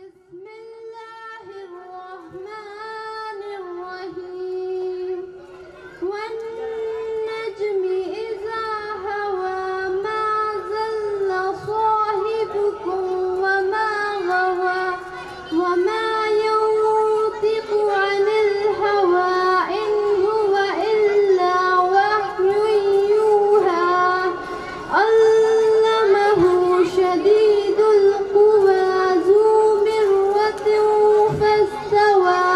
بسم الله الرحمن الرحيم والنجم إذا هوى ما ضل صاحبكم وما غوى وما ينطق عن الهوى إن هو إلا وحي يوحى علمه شديد القوى ذو مرة فاستوى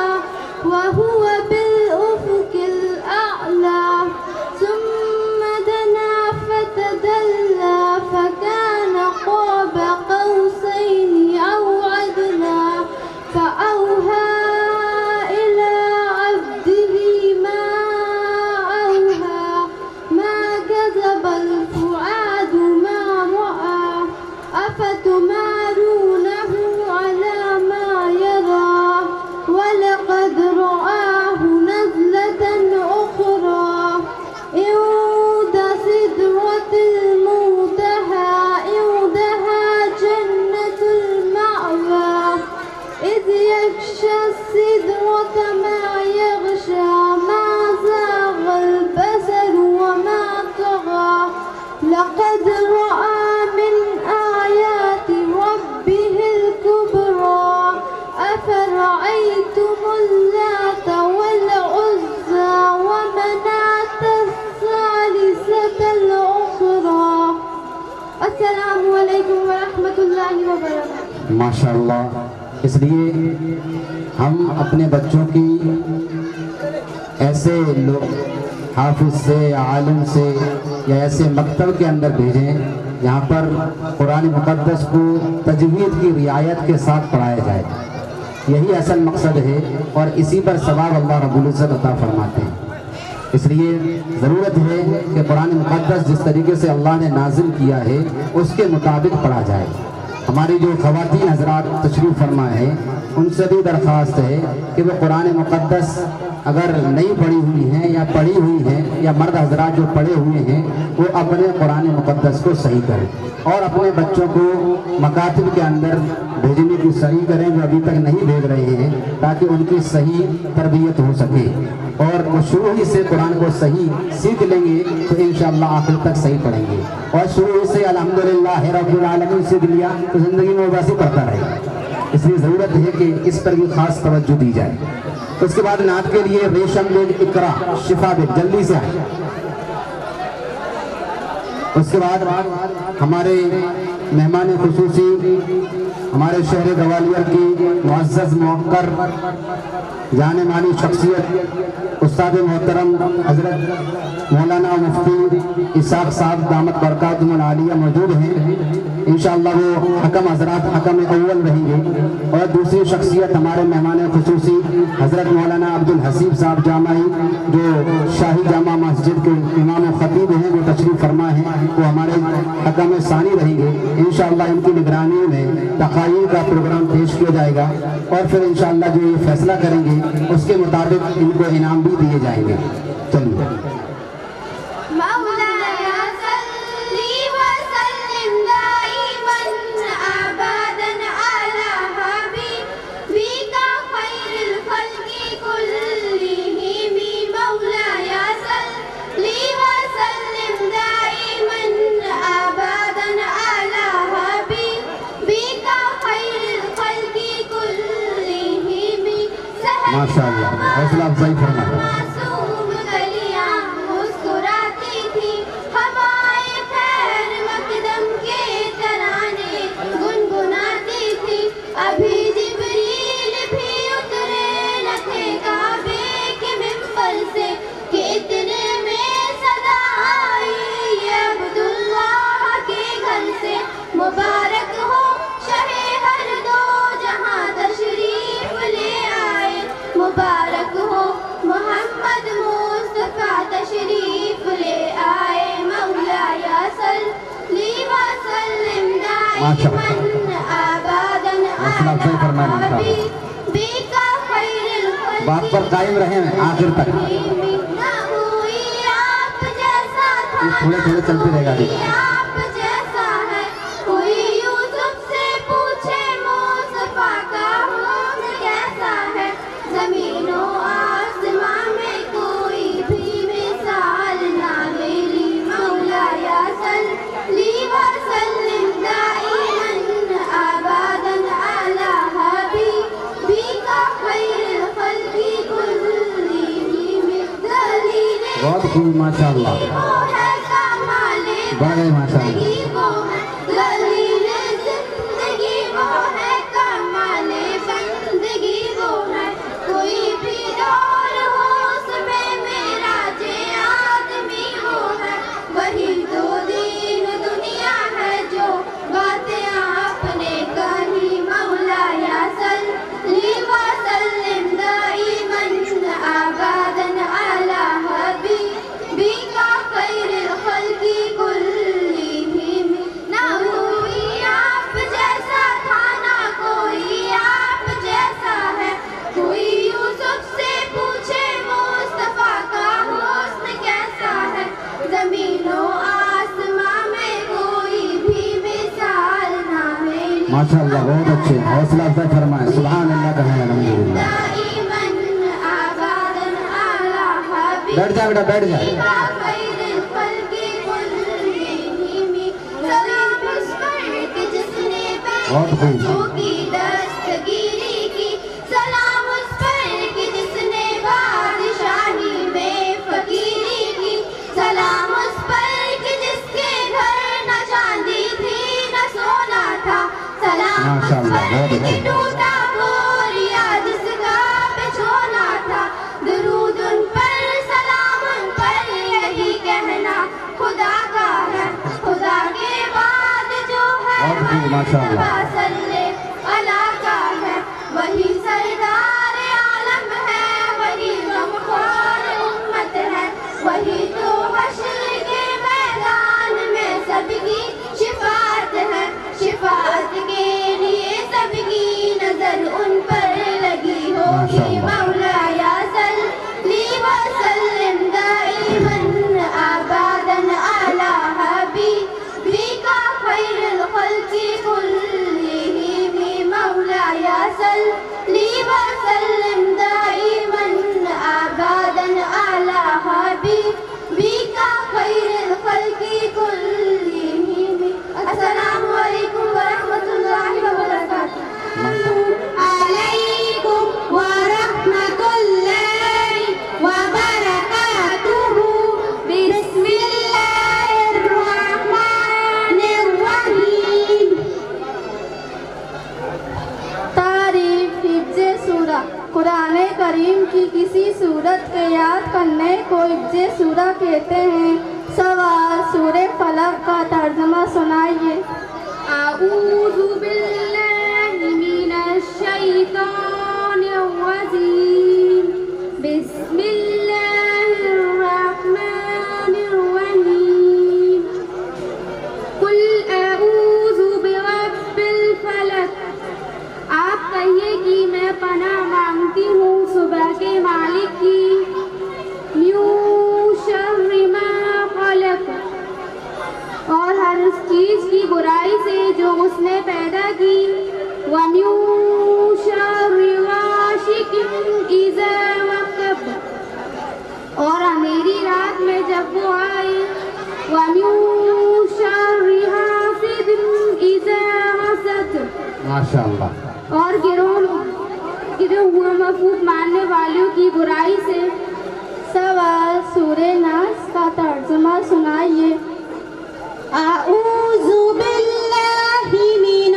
وهو بالأفق الأعلى ثم دنا فتدلى فكان قاب قوسين أو أدنى فأوحى إلى عبده ما أوحى ما كذب الفؤاد ما رأى أفتمارونه على ما يرى ولقد رآه نزلة أخرى عند سدرة المنتهى عندها جنة المأوى إذ يغشى السدرة ما يغشى ما زاغ البصر وما طغى لقد رأى من آيات ربه الكبرى أفرأيتم اللات والعزى ومناة الثالثة الأخرى السلام علیکم ورحمۃ اللہ وبرکاتہ۔ ماشاءاللہ، اس لیے ہم اپنے بچوں کی ایسے لوگ حافظ سے یا عالم سے یا ایسے مکتب کے اندر بھیجیں جہاں پر قرآن مقدس کو تجوید کی رعایت کے ساتھ پڑھایا جائے۔ یہی اصل مقصد ہے اور اسی پر ثواب اللہ رب العزت عطا فرماتے ہیں۔ اس لیے ضرورت ہے کہ قرآن مقدس جس طریقے سے اللہ نے نازل کیا ہے اس کے مطابق پڑھا جائے۔ ہماری جو خواتین حضرات تشریف فرما ہے ان سے بھی درخواست ہے کہ وہ قرآن مقدس اگر نہیں پڑھی ہوئی ہیں یا پڑھی ہوئی ہیں یا مرد حضرات جو پڑھے ہوئے ہیں وہ اپنے قرآن مقدس کو صحیح کریں اور اپنے بچوں کو مکاتب کے اندر بھیجنے کی صحیح کریں جو ابھی تک نہیں بھیج رہے ہیں تاکہ ان کی صحیح تربیت ہو سکے اور وہ شروع ہی سے قرآن کو صحیح سیکھ لیں گے تو انشاءاللہ آخر تک صحیح پڑھیں گے اور شروع ہی سے الحمدللہ رب العالمین سیکھ لیا تو زندگی میں وہ ویسے پڑھتا رہے گا۔ اس لیے ضرورت ہے کہ اس پر بھی خاص توجہ دی جائے۔ اس کے بعد نعت کے لیے ریشم بن اقرا شفا بن جلدی سے آئیں۔ اس کے بعد ہمارے مہمان خصوصی ہمارے شہر گوالیار کی معزز موقر جانے مانی شخصیت استاد محترم حضرت مولانا مفتی اسحاق صاحب دامت برکاتہم العالیہ موجود ہیں۔ انشاءاللہ وہ حکم حضرات حکم اول رہیں گے اور دوسری شخصیت ہمارے مہمان خصوصی حضرت مولانا عبدالحسیب صاحب جامعی جو شاہی جامع مسجد کے امام و خطیب ہیں وہ تشریف فرما ہیں وہ ہمارے حکم ثانی رہیں گے۔ انشاءاللہ ان کی نگرانی میں تقاریر کا پروگرام پیش کیا جائے گا اور پھر انشاءاللہ جو یہ فیصلہ کریں گے اس کے مطابق ان کو انعام بھی دیے جائیں گے۔ چلیے ماشاءاللہ حوصلہ افزائی فرمائیں۔ مبارک ہو شہ ہر دو جہاں تشریف لے آئے، مبارک ہو محمد مصطفیٰ تشریف لے آئے، مولایا صلی وسلم دائما ابدا علی حبیبک خیر الخلق۔ بات پر قائم رہیں آخر تک، نہ ہوئی آپ جیسا تھا، تھوڑے تھوڑے چلتے رہے گا۔ آپ جیسا ہے کوئی یوسف سے پوچھے مصطفیٰ کا بہت خوب ماشاءاللہ وہ ہے کمالِ بڑھ گئے ماشاءاللہ زندگی وہ ہے دلیل زندگی وہ ہے کمالِ بندگی وہ ہے کوئی بھی دور ہو اس میں میرا آدمی وہ ہے وہی تو دین دنیا ہے جو باتیں آپ نے کہی مولا یا صلی وسلم دائماً ابداً علی حبیبک خیر الخلق کلہم نہ ہوئی آپ جیسا تھا نہ کوئی آپ جیسا ہے کوئی یوسف سے پوچھے مصطفیٰ کا حسن کیسا ہے زمین و آسمان میں کوئی بھی مثال نہ میری ماشاءاللہ بہت اچھے حوصلہ افزائی فرمائیں سبحان اللہ کہیں الحمدللہ دائماً ابداً علی حبیبک بیٹھ جا بیٹا بیٹھ جا خیر الخلق کلہم سلام اس پر کہ جس نے بہت خوب بندوں کی دستگیری کی سلام اس پر کہ جس نے بادشاہی میں فقیری کی سلام اس پر کہ جس کے گھر نہ چاندی تھی نہ سونا تھا سلام اس ماشاءاللہ پر بہت کہ اچھے ٹوٹا بوریا جس کا بچھونا تھا درود ان پر سلام ان پر یہی کہنا خدا کا ہے خدا کے بعد جو ہے بہت خوب ماشاءاللہ صلی اللہ کا ہے وہی سردار عالم ہے وہی غمخوار امت ہے وہی تو حشر کے میدان میں سب کی شفاعت ہے شفاعت کے لیے سب کی نظر ان پر لگی ہوگی مولا یا صلی وسلم دائماً ابداً علی حبیبک خیر الخلق کلہم مولا یا صلی وسلم دائماً ابداً علی حبیبک خیر الخلق کلہم السلام علیکم ورحمۃ اللہ وبرکاتہ علیکم ورحمۃ اللہ وبرکاتہ بسم اللہ الرحمن الرحیم تعریف حفظ سورہ قرآن کریم کی کسی صورت کے یاد کرنے کو حفظ سورہ کہتے ہیں سوال سورہ فلق کا ترجمہ سنائیے اعوذ باللہ من الشیطان الرجیم بسم اللہ الرحمن الرحیم قل اعوذ برب الفلق آپ کہیے کہ میں پناہ مانگتی ہوں صبح کے مالک کی من شر ما خلق اور ہر اس چیز کی برائی سے جو اس نے پیدا کی وَمِن شَرِّ غَاسِقٍ إِذَا وَقَبَ اور اندھیری رات میں جب وہ آئے وَمِن شَرِّ حَاسِدٍ إِذَا حَسَدَ ماشاءاللہ اور گرے ہوئے مفعول ماننے والوں کی برائی سے سوال سورہ ناس کا ترجمہ سنائیے اعوذ باللہ من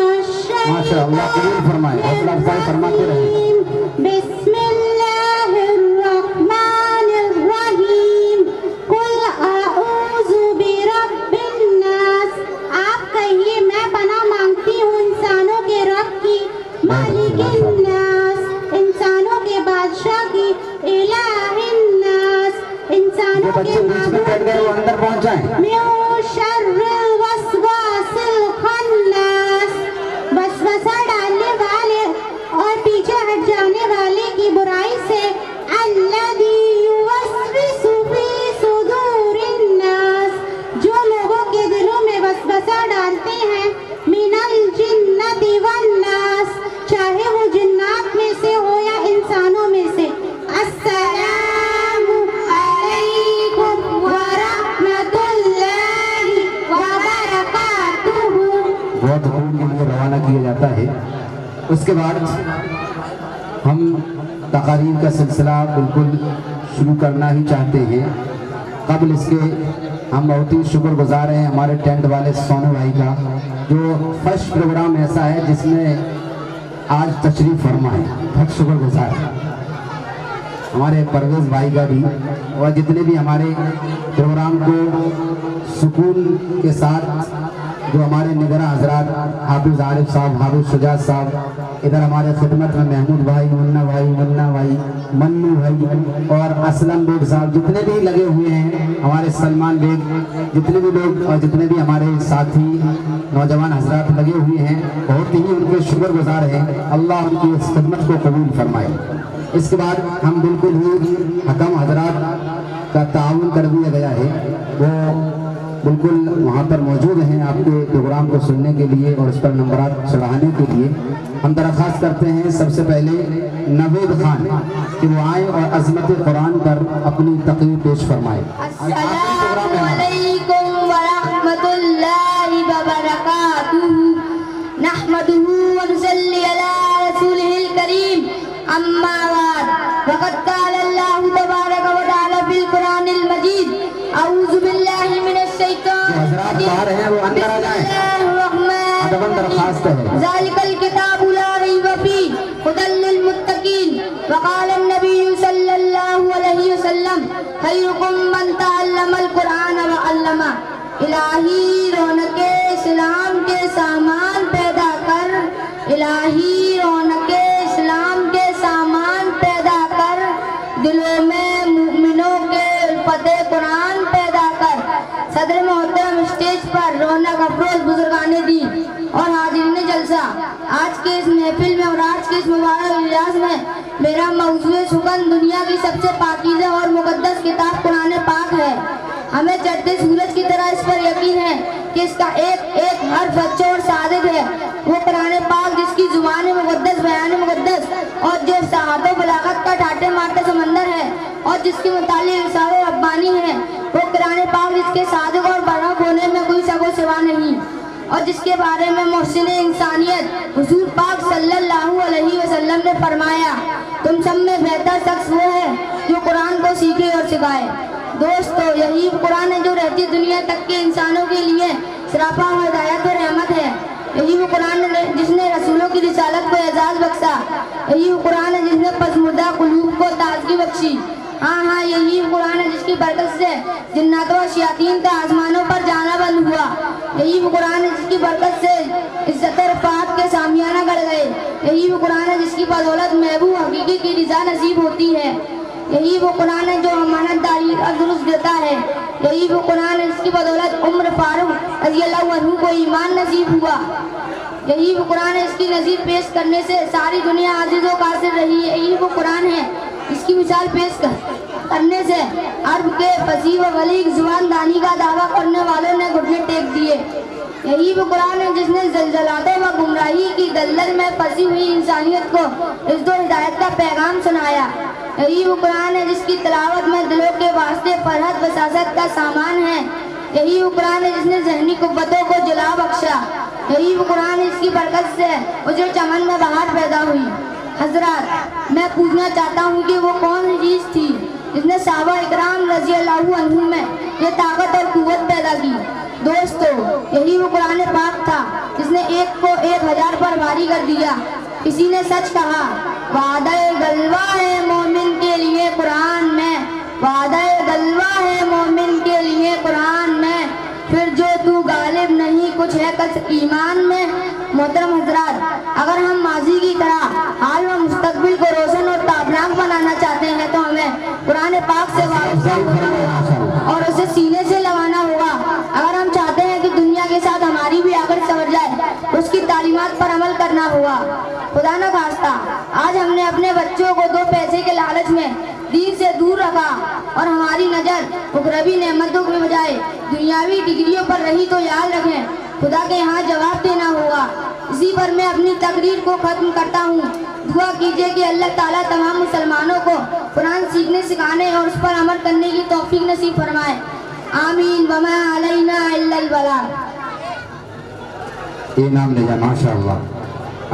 ماشاءاللہ قبول فرمائیں حوصلہ افزائی فرماتے رہیں بسم اللہ الرحمن الرحیم قل اعوذ برب الناس آپ کہیے میں پناہ مانگتی ہوں انسانوں کے رب کی مالک الناس انسانوں کے بادشاہ کی الہ الناس انسانوں کے بچے بیچ میں بیٹھ گئے وہ اندر پہنچ جائیں من شر الوسواس الخناس وسوسہ ڈالنے والے اور پیچھے ہٹ جانے والے کی برائی سے الذی یوسوس فی صدور الناس جو لوگوں کے دلوں میں وسوسہ ڈالتے ہیں من الجنۃ والناس چاہے وہ جنات میں سے ہو یا انسانوں میں سے السلام علیکم ورحمۃ اللہ وبرکاتہ بہت خوب کے لیے روانہ کیا جاتا ہے اس کے بعد ہم تقاریر کا سلسلہ بالکل شروع کرنا ہی چاہتے ہیں قبل اس کے ہم بہت ہی شکر گزار ہیں ہمارے ٹینٹ والے سونو بھائی کا، جو فرسٹ پروگرام ایسا ہے جس میں آج تشریف فرما ہے، بہت شکر گزار ہے ہمارے پرویز بھائی کا بھی، اور جتنے بھی ہمارے پروگرام کو سکون کے ساتھ جو ہمارے نگراں حضرات، حافظ عارف صاحب، حافظ شجاعت صاحب، ادھر ہمارے خدمت میں محمود بھائی، منا بھائی، منو بھائی اور اسلم بیگ صاحب، جتنے بھی لگے ہوئے ہیں، ہمارے سلمان بیگ، جتنے بھی لوگ اور جتنے بھی ہمارے ساتھی نوجوان حضرات لگے ہوئے ہیں، بہت ہی ان کے شکر گزار ہیں، اللہ ان کی اس خدمت کو قبول فرمائے۔ اس کے بعد ہم بالکل ہی حکم حضرات کا تعاون کر دیا گیا ہے، وہ بالکل وہاں پر موجود ہیں آپ کے پروگرام کو سننے کے لیے اور اس پر نمبرات چڑھانے کے لیے۔ ہم درخواست کرتے ہیں سب سے پہلے نوید خان کہ وہ آئیں اور عظمت قرآن پر اپنی تقریر پیش فرمائیں۔ السلام علیکم ورحمۃ اللہ وبرکاتہ، نحمدہ ونصلی علی رسولہ الکریم، اما بعد، وقد قال اللہ تبارک و تعالی فی القرآن المجید، اعوذ باللہ من الشیطان حضرات باہر ہیں وہ اندر آ جائیں، ادباً درخواست ہے۔ ذالک الکتاب لا ریب فیہ ھدی للمتقین، وقال النبی صلی اللہ علیہ وسلم خیرکم من تعلم القرآن وعلمہ۔ الہی رونق اسلام کے سامان پیدا کر، الہی رونق اسلام کے سامان پیدا کر، دلوں میں مومنوں کے الفت قرآن پیدا کر۔ صدر محترم اسٹیج پر رونق افروز بزرگان دین اور حاضرین جلسہ، آج کے اس محفل میں اور آج کے اس مبارک اجلاس میں میرا موضوع سخن دنیا کی سب سے پاکیزہ اور مقدس کتاب قرآن پاک ہے۔ ہمیں چڑھتے سورج کی طرح اس پر یقین ہے کہ اس کا ایک ایک حرف اچھا اور صادق ہے، وہ قرآن پاک جس کی زبان مقدس، بیان مقدس اور جو صحابہ بلاغت کا ٹاٹے مارتا سمندر ہے اور جس کے متعلق ارشاد ربانی ہے، وہ قرآن پاک جس کے صادق اور برحق ہونے میں کوئی شک و شبہ نہیں، اور جس کے بارے میں محسن انسانیت حضور پاک صلی اللہ علیہ وسلم نے فرمایا، تم سب میں بہتر شخص وہ ہے جو قرآن کو سیکھے اور سکھائے۔ دوستو، یہی قرآن ہے جو رہتی دنیا تک کے انسانوں کے لیے سراپا اور ہدایت و رحمت ہے۔ یہی وہ قرآن ہے جس نے رسولوں کی رسالت کو اعزاز بخشا، یہی وہ قرآن ہے جس نے پسمردہ قلوب کو تازگی بخشی۔ ہاں یہی وہ قرآن ہے جس کی برکت سے جنات و شیاطین کا آسمانوں پر جانا بند ہوا، یہی وہ قرآن ہے جس کی برکت سے عزت و رفعت کے سامیانہ گڑ گئے، یہی وہ قرآن ہے جس کی بدولت محبوب حقیقی کی رضا نصیب ہوتی ہے، یہی وہ قرآن ہے جو امانت داری کا درست دیتا ہے، یہی وہ قرآن ہے جس کی بدولت عمر فاروق رضی اللہ عنہ کو ایمان نصیب ہوا، یہی وہ قرآن ہے جس کی نظیر پیش کرنے سے ساری دنیا عاجز و قاصر رہی ہے، یہی وہ قرآن ہے جس کی مثال پیش کرنے سے عرب کے فصیح و بلیغ زبان دانی کا دعویٰ کرنے والوں نے گھٹنے ٹیک دیے، یہی وہ قرآن ہے جس نے زلزلات و گمراہی کی دلدل میں پھنسی ہوئی انسانیت کو عزت و ہدایت کا پیغام سنایا، یہی وہ قرآن ہے جس کی تلاوت میں دلوں کے واسطے فرحت بساست کا سامان ہے، یہی وہ قرآن ہے جس نے ذہنی قوتوں کو جلا بخشا، یہی وہ قرآن ہے جس کی برکت سے اجڑ چمن میں بہار پیدا ہوئی۔ حضرات، میں پوچھنا چاہتا ہوں کہ وہ کون سی چیز تھی جس نے صحابہ اکرام رضی اللہ عنہ میں یہ طاقت اور قوت پیدا کی؟ دوستو، یہی وہ قرآن پاک تھا جس نے ایک کو 1000 پر بھاری کر دیا۔ کسی نے سچ کہا، وعدہ غلبہ ہے مومن کے لیے قرآن میں، وعدہ غلبہ ہے مومن کے لیے قرآن میں، پھر جو تو غالب نہیں کچھ ہے کس ایمان میں۔ محترم حضرات، اگر ہم ماضی کی طرح حال و مستقبل کو روشن اور تابناک بنانا چاہتے ہیں تو ہمیں قرآن پاک سے وابستہ ہونا ہوگا اور اسے سینے سے لگانا ہوگا۔ اگر ہم چاہتے ہیں کہ دنیا کے ساتھ ہماری بھی آخر سنور جائے تو اس کی تعلیمات پر عمل کرنا ہوگا۔ خدا نہ خواستہ آج ہم نے اپنے بچوں کو 2 پیسے کے لالچ میں دین سے دور رکھا اور ہماری نظر اخروی نعمتوں کے بجائے دنیاوی ڈگریوں پر رہی، تو یاد رکھیں خدا کے یہاں جواب دینا ہوگا۔ اسی پر میں اپنی تقریر کو ختم کرتا ہوں۔ دعا کیجئے کہ اللہ تعالیٰ تمام مسلمانوں کو قرآن سیکھنے، سکھانے اور اس پر عمل کرنے کی توفیق نصیب فرمائے، آمین۔ وما علینا الا البلاغ۔ انعام لے جا، ماشاءاللہ۔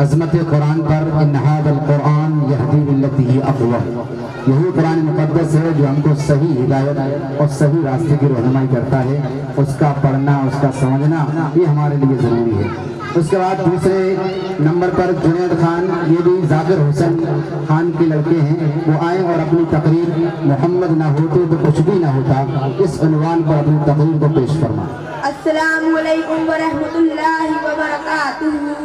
عظمت قرآن پر ان ھذا القرآن یہدی للتی ہی اقوم۔ यही कुरान मुकद्दस है जो हमको सही हिदायत और सही रास्ते की रहनुमाई करता है। उसका पढ़ना, उसका समझना ये हमारे लिए ज़रूरी है। उसके बाद दूसरे नंबर पर जुनैद खान, ये भी जाकिर हुसैन खान के लड़के हैं, वो आए और अपनी तकरीर मोहम्मद ना होते तो कुछ भी ना होता, इस उन्वान पर अपनी तकरीर को पेश फरमा। अस्सलामु अलैकुम व रहमतुल्लाहि व बरकातुहू।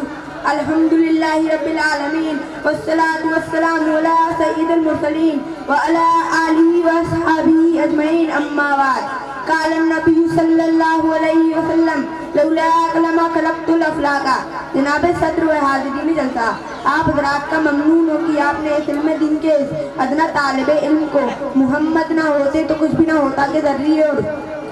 अल्हम्दुलिल्लाहि रब्बिल आलमीन वस्सलातु वस्सलामु अला सय्यिदिल मुरसलीन व अला आलिहि व अस्हाबिहि अजमईन, अम्मा बाद। क़ाल नबी सल्लल्लाहु अलैहि वसल्लम लौला लमा खलक़तुल अफ़लाका। जनाब सदर व हाज़िरीन जलसा, आप हज़रात का ममनून हो कि आपने इस इल्म दीन के अदना तालिब इल्म को मोहम्मद ना होते तो कुछ भी ना होता के ज़रिए और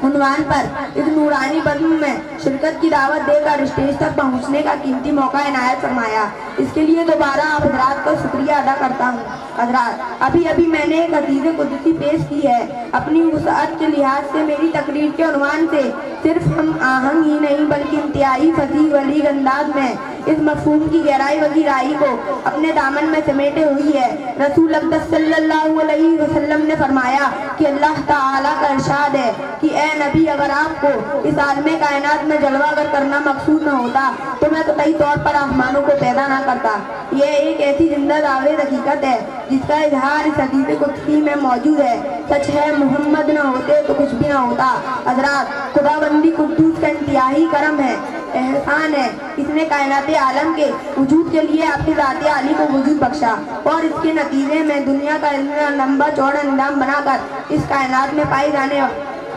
उन्वान पर इस नूरानी बज़्म में शिरकत की दावत देकर स्टेज तक पहुंचने का कीमती मौका इनायत फरमाया। इसके लिए दोबारा आप हज़रात का शुक्रिया अदा करता हूँ। हज़रात, अभी अभी मैंने एक अज़ीज़ कुदसी पेश की है। अपनी वुसअत के लिहाज से मेरी तकरीर के उन्वान से सिर्फ हम आहंग ही नहीं बल्कि इंतहाई फसीह वलीग अंदाज में इस मफ़हूम की गहराई व गहराई को अपने दामन में समेटे हुई है। रसूल अक़दस सल्लल्लाहु अलैहि वसल्लम ने फरमाया कि अल्लाह ताला का इरशाद है कि ए नबी, अगर आपको इस आलमे कायनात में जलवागर करना मकसूद न होता तो मैं कतई तौर पर आसमानों को पैदा ना करता। यह एक ऐसी जिंदा दावे हकीकत है जिसका इजहार इस हदीस कुदसी में मौजूद है। सच है, मोहम्मद न होते तो कुछ भी ना होता। हज़रात, खुदाबंदी कुद्दूस का इंतहाई करम है, एहसान है, इसने कायनात आलम के वजूद के लिए अपनी ज़ात आली को वजूद बख्शा और इसके नतीजे में दुनिया का लंबा चौड़ा निज़ाम बनाकर इस कायनात में पाई जाने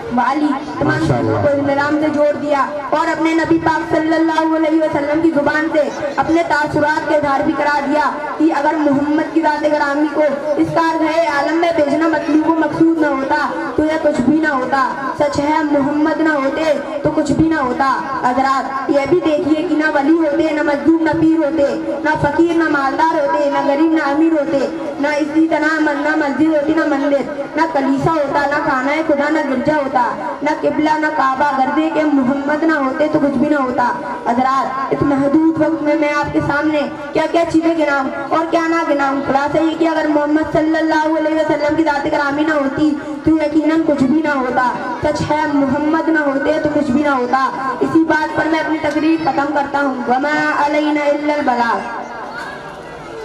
वाली तमाम चीज़ों को निज़ाम से जोड़ दिया और अपने नबी पाक सल्लल्लाहु अलैहि वसल्लम की ज़ुबान से अपने तासुरात के इज़हार भी करा दिया कि अगर मोहम्मद की ज़ात ग्रामी को इस कारगाह आलम में भेजना मतलूब व मकसूद न होता तो यह कुछ भी ना होता। सच है, मोहम्मद ना होते तो कुछ भी ना होता। हज़रात, यह भी देखिए कि ना वली होते, ना मजदूर, ना पीर होते, ना फ़कीर, ना मालदार होते, ना गरीब, ना अमीर होते, ना इसी तरह ना मस्जिद होती, ना मंदिर, ना कलीसा होता, ना खाना खुदा, ना गिरजा होता, ना किबला, ना काबा। गर्दे के मोहम्मद ना होते तो कुछ भी ना होता। हज़रात, इस महदूद वक्त में मैं आपके सामने क्या क्या चीज़ें गिनाऊं और क्या ना गिनाऊं। खुलासा ये कि अगर मोहम्मद सल्लल्लाहु अलैहि वसल्लम की ज़ात ग्रामी ना होती तो यकीनन कुछ भी ना होता। सच है, मोहम्मद ना होते तो कुछ भी ना होता। इसी बात पर मैं अपनी तकरीर खत्म करता हूँ। वमा अलैना इल्लल बलाग।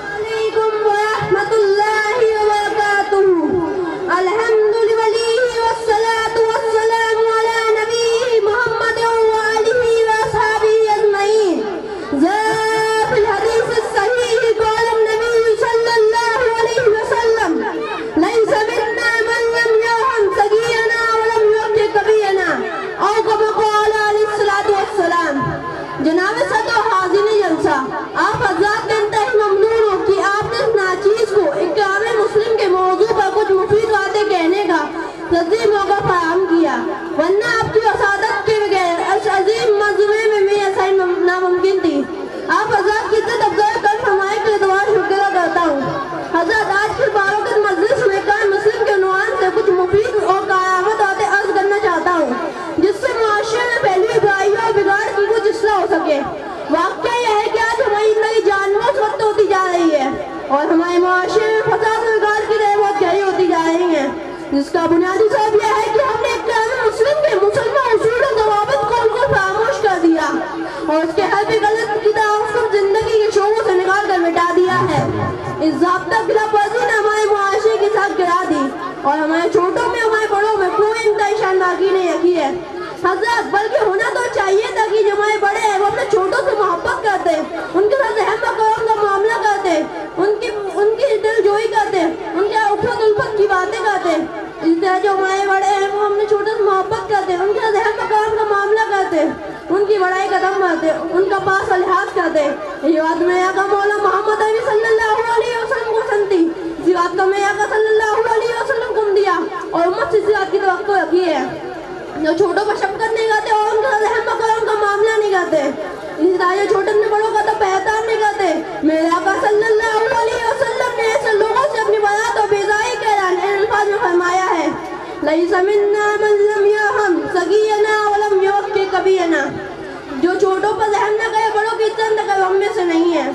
अलैकुम व रहमतुल्लाहि व बरकातुहू। अल्हम्दुलिल्लाहि वस्सलातु वस्सलामु अला नबी मुहम्मद व आलिहि व अस्हाबिहि अजमईन। ज़ाफ़िल हदीस सहीह क़ाल नबी सल्लल्लाहु अलैहि वसल्लम लैसा मिन्ना मन लम यरहम सगीरना व लम युअक्किर कबीरना औ कमा क़ाल अलैहि सलातु वस्सलाम। जनाब सदर हाज़िरीन जलसा, आप हज़रात के इंतहाई ममनून हो कि आपने इस नाचीज़ को इक़राम मुस्लिम के मौजू पर कुछ मुफीद बातें कहने का लज़ीज़ मौका फराहम किया, वरना आपकी वसादत के बगैर इस अज़ीम मजमे में मेरी ऐसा नामुमकिन थी। आप हज़रात की इज़्ज़त अफ़ज़ाई कर फरमाए के लिए दुआ शुक्रिया करता हूँ। हज़रात, आज की बारकत मजलिस में कान मुस्लिम के उन्वान से कुछ मुफीद और क़यामत बातें अर्ज़ करना चाहता हूँ जिससे मुआशरे में फैली बुराइयों और बिगाड़ की कुछ इस्लाह हो सके। वाक़या यह है कि आज हमारी ज़िंदगी जानवर से वक्त होती जा रही है और हमारे मुआशरे में फसाद और बिगाड़ की राहें बहुत गहरी होती जा रही हैं, जिसका बुनियादी सबब यह है कि हमने इक़राम मुस्लिम के मुसलमान उसूल और ज़वाबित को उनको फरामोश कर दिया और उसके हर भी गलत की दावत को जिंदगी के शोरों से निकाल कर मिटा दिया है। इस ज़ाब्ता खिलाफवर्जी ने हमारे मुआशरे के साथ गिरा दी और हमारे छोटों में हमारे बड़ों में कोई इंतहाई शान बाकी नहीं रखी है। हज़रत, बल्कि होना तो चाहिए था कि जो हमारे बड़े हैं वो अपने छोटों से मोहब्बत करते, उनके साथ रहम व करम का मामला करते, उनकी दिलजोई करते, उनके उल्फत उल्फत की बातें करते। इस तरह जो हमारे बड़े हैं वो अपने छोटों से मोहब्बत करते, उनके साथ रहम व करम का मामला करते, उनकी बड़ाई कदम करते, उनका पास व लिहाज करते। ये बात मैं का मौला मोहम्मद अरबी सल्लल्लाहु अलैहि वसल्लम को सुनती, इसी बात का मैं का सल्लल्लाहु अलैहि वसल्लम को दिया और उम्मत से इसी बात की तवक्को रखी है जो छोटों पर शफ़क़त नहीं करते और उनका रहम व करम का मामला नहीं करते। इसी तरह जो छोटे अपने बड़ों का तो पहचान नहीं करते। मेरे आका सल्लल्लाहु अलैहि वसल्लम ने ऐसे लोगों से अपनी बरात और बेज़ाई का ऐलान इन अल्फाज़ में फरमाया है, लैसा मिन्ना मन लम यरहम सगीरना व लम युअक्किर कबीरना। जो छोटों पर रहम न करे, बड़ों की इज़्ज़त न करे, हम में से नहीं है।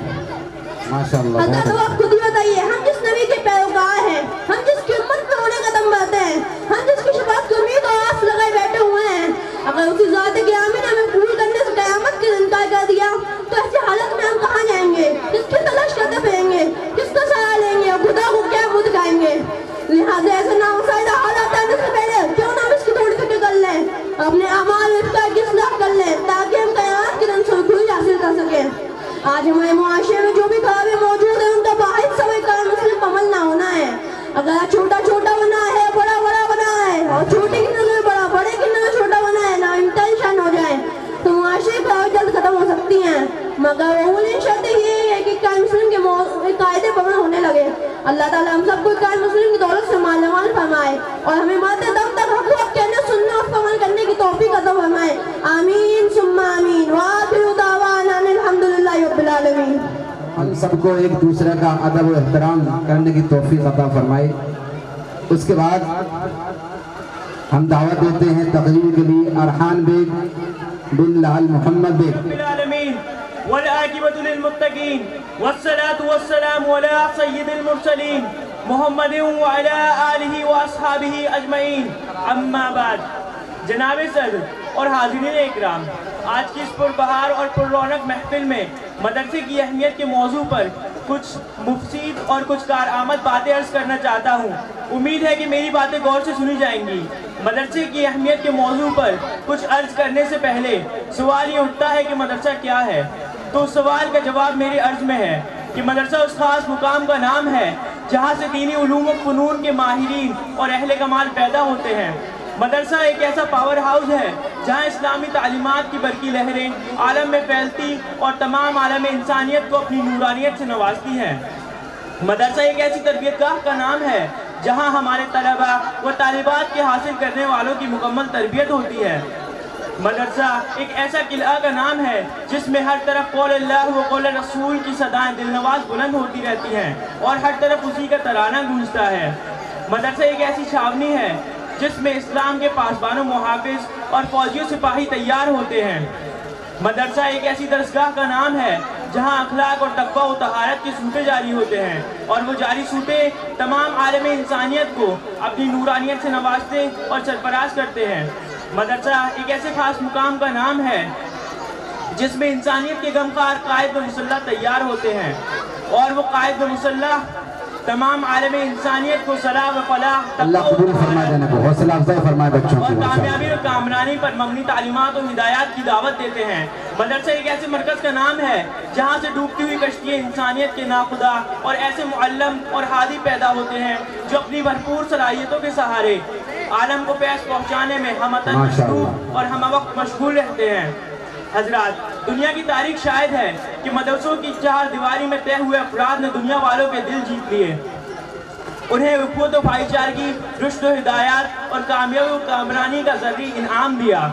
माशाअल्लाह, बहुत हज़रत, आप खुद ही बताइए, हम जिस नबी के पैरोकार हैं, हम जिसकी उम्मत पे रोने कदम बढ़ते हैं, हम जिसकी शफाअत की उम्मीद और आस लगाए बैठे हुए हैं, अगर उसी ज़ात गिरामी ने हमें पूरी करने से क़यामत के दिन इनकार कर दिया तो ऐसी हालत में हम कहाँ जाएंगे, किसकी तलाश करते फिरेंगे, किसका सहारा लेंगे और खुदा को क्या मुँह दिखाएंगे। लिहाजा ऐसे नामुसाइदा हालात आने से पहले क्यों ना हम इसकी थोड़ी फिक्र कर लें, अपने अमाल इसका इस्लाह कर लें ताकि हम क़यामत के दिन सुरखुरी हासिल कर सकें। आज हमारे मुआशरे में जो भी खराबी मौजूद है उनका वाहिद सबक कारण मुस्लिम अमल ना होना है। अगर छोटा छोटा बना है, बड़ा बड़ा बना है और छोटे की नजर बड़ा, बड़े की नजर छोटा बना है ना इंटेंशन हो जाए तो मुआशरे खराबी जल्द खत्म हो सकती हैं। मगर अव्वलीन शर्त ये है कि कायम मुस्लिम के कायदे पकड़ होने लगे। अल्लाह ताला हम सबको कायम मुस्लिम की दौलत से मालामाल फरमाए और हमें मरते दम तक हक़ वक़्त कहने, सुनने और अमल करने की तौफीक अता फरमाए। आमीन सुम्मा आमीन। व आखिरु दावाना अल्हम्दुलिल्लाहि रब्बिल आलमीन। हम सबको एक दूसरे का अदब और एहतराम करने की तौफीक अता फरमाए। उसके बाद हम दावत देते हैं तकरीर के लिए अरहान बेग बिन लाल मोहम्मद बेग। वल्आकिबतु लिलमुत्तकीन वस्सलातु वस्सलामु अला सय्यिदिल मुरसलीन मुहम्मदिन व अला आलिहि व अस्हाबिहि अजमईन। अम्मा बाद। जनाब सदर और हाज़िरीन इकराम, आज की इस पुरबहार और पुररौनक महफिल में मदरसे की अहमियत के मौजू पर कुछ मुफसीद और कुछ कारआमद बातें अर्ज़ करना चाहता हूँ। उम्मीद है कि मेरी बातें गौर से सुनी जाएंगी। मदरसे की अहमियत के मौजू पर कुछ अर्ज़ करने से पहले सवाल ये उठता है कि मदरसा क्या है। तो उस सवाल का जवाब मेरे अर्ज़ में है कि मदरसा उस ख़ास मुकाम का नाम है जहाँ से दीनी उलूम व फ़नून के माहिरीन और अहले कमाल पैदा होते हैं। मदरसा एक ऐसा पावर हाउस है जहाँ इस्लामी तालीमात की बरकी लहरें आलम में फैलती और तमाम आलम इंसानियत को अपनी नूरानियत से नवाजती हैं। मदरसा एक ऐसी तरबियतगाह का नाम है जहाँ हमारे तलबा व तालिबात के हासिल करने वालों की मुकम्मल तरबियत होती है। मदरसा एक ऐसा किला का नाम है जिसमें हर तरफ कौल अल्लाह व कौल रसूल की सदाएं दिलनवाज बुलंद होती रहती हैं और हर तरफ उसी का तराना गूंजता है। मदरसा एक ऐसी छावनी है जिसमें इस्लाम के पासबानों, मुहाफिज और फौजियों सिपाही तैयार होते हैं। मदरसा एक ऐसी दरसगाह का नाम है जहाँ अखलाक और तक़वा व तहारत के सूते जारी होते हैं और वो जारी सूते तमाम आलम इंसानियत को अपनी नूरानियत से नवाजते और सरफराज करते हैं। मदरसा एक ऐसे ख़ास मुकाम का नाम है जिसमें इंसानियत के गमखार कायद व मुसल्लह तैयार होते हैं और वो कायद व मुसल्लह तमाम आलम इंसानियत को सलाह व फलाह अल्लाह कबूल फरमाए, देने को हौसला अफजाई फरमाए बच्चों की। और कामयाबी और कामरानी पर मबनी तालीमात और हिदायत की दावत देते हैं। मदरसा एक ऐसे मरकज़ का नाम है जहाँ से डूबती हुई कश्तियाँ इंसानियत के नाखुदा और ऐसे मुअल्लम और हादी पैदा होते हैं जो अपनी भरपूर सलाहियतों के सहारे आलम को पैस पहुँचाने में हमतन मशरूफ और हम वक्त मशगूल रहते हैं। हजरात, दुनिया की तारीख शायद है कि मदरसों की चार दीवारी में तय हुए अफराद ने दुनिया वालों के दिल जीत लिए, उन्हें उखवत व भाईचारगी, रुश्द व हिदायत और कामयाबी व कामरानी का ज़रूरी इनाम दिया।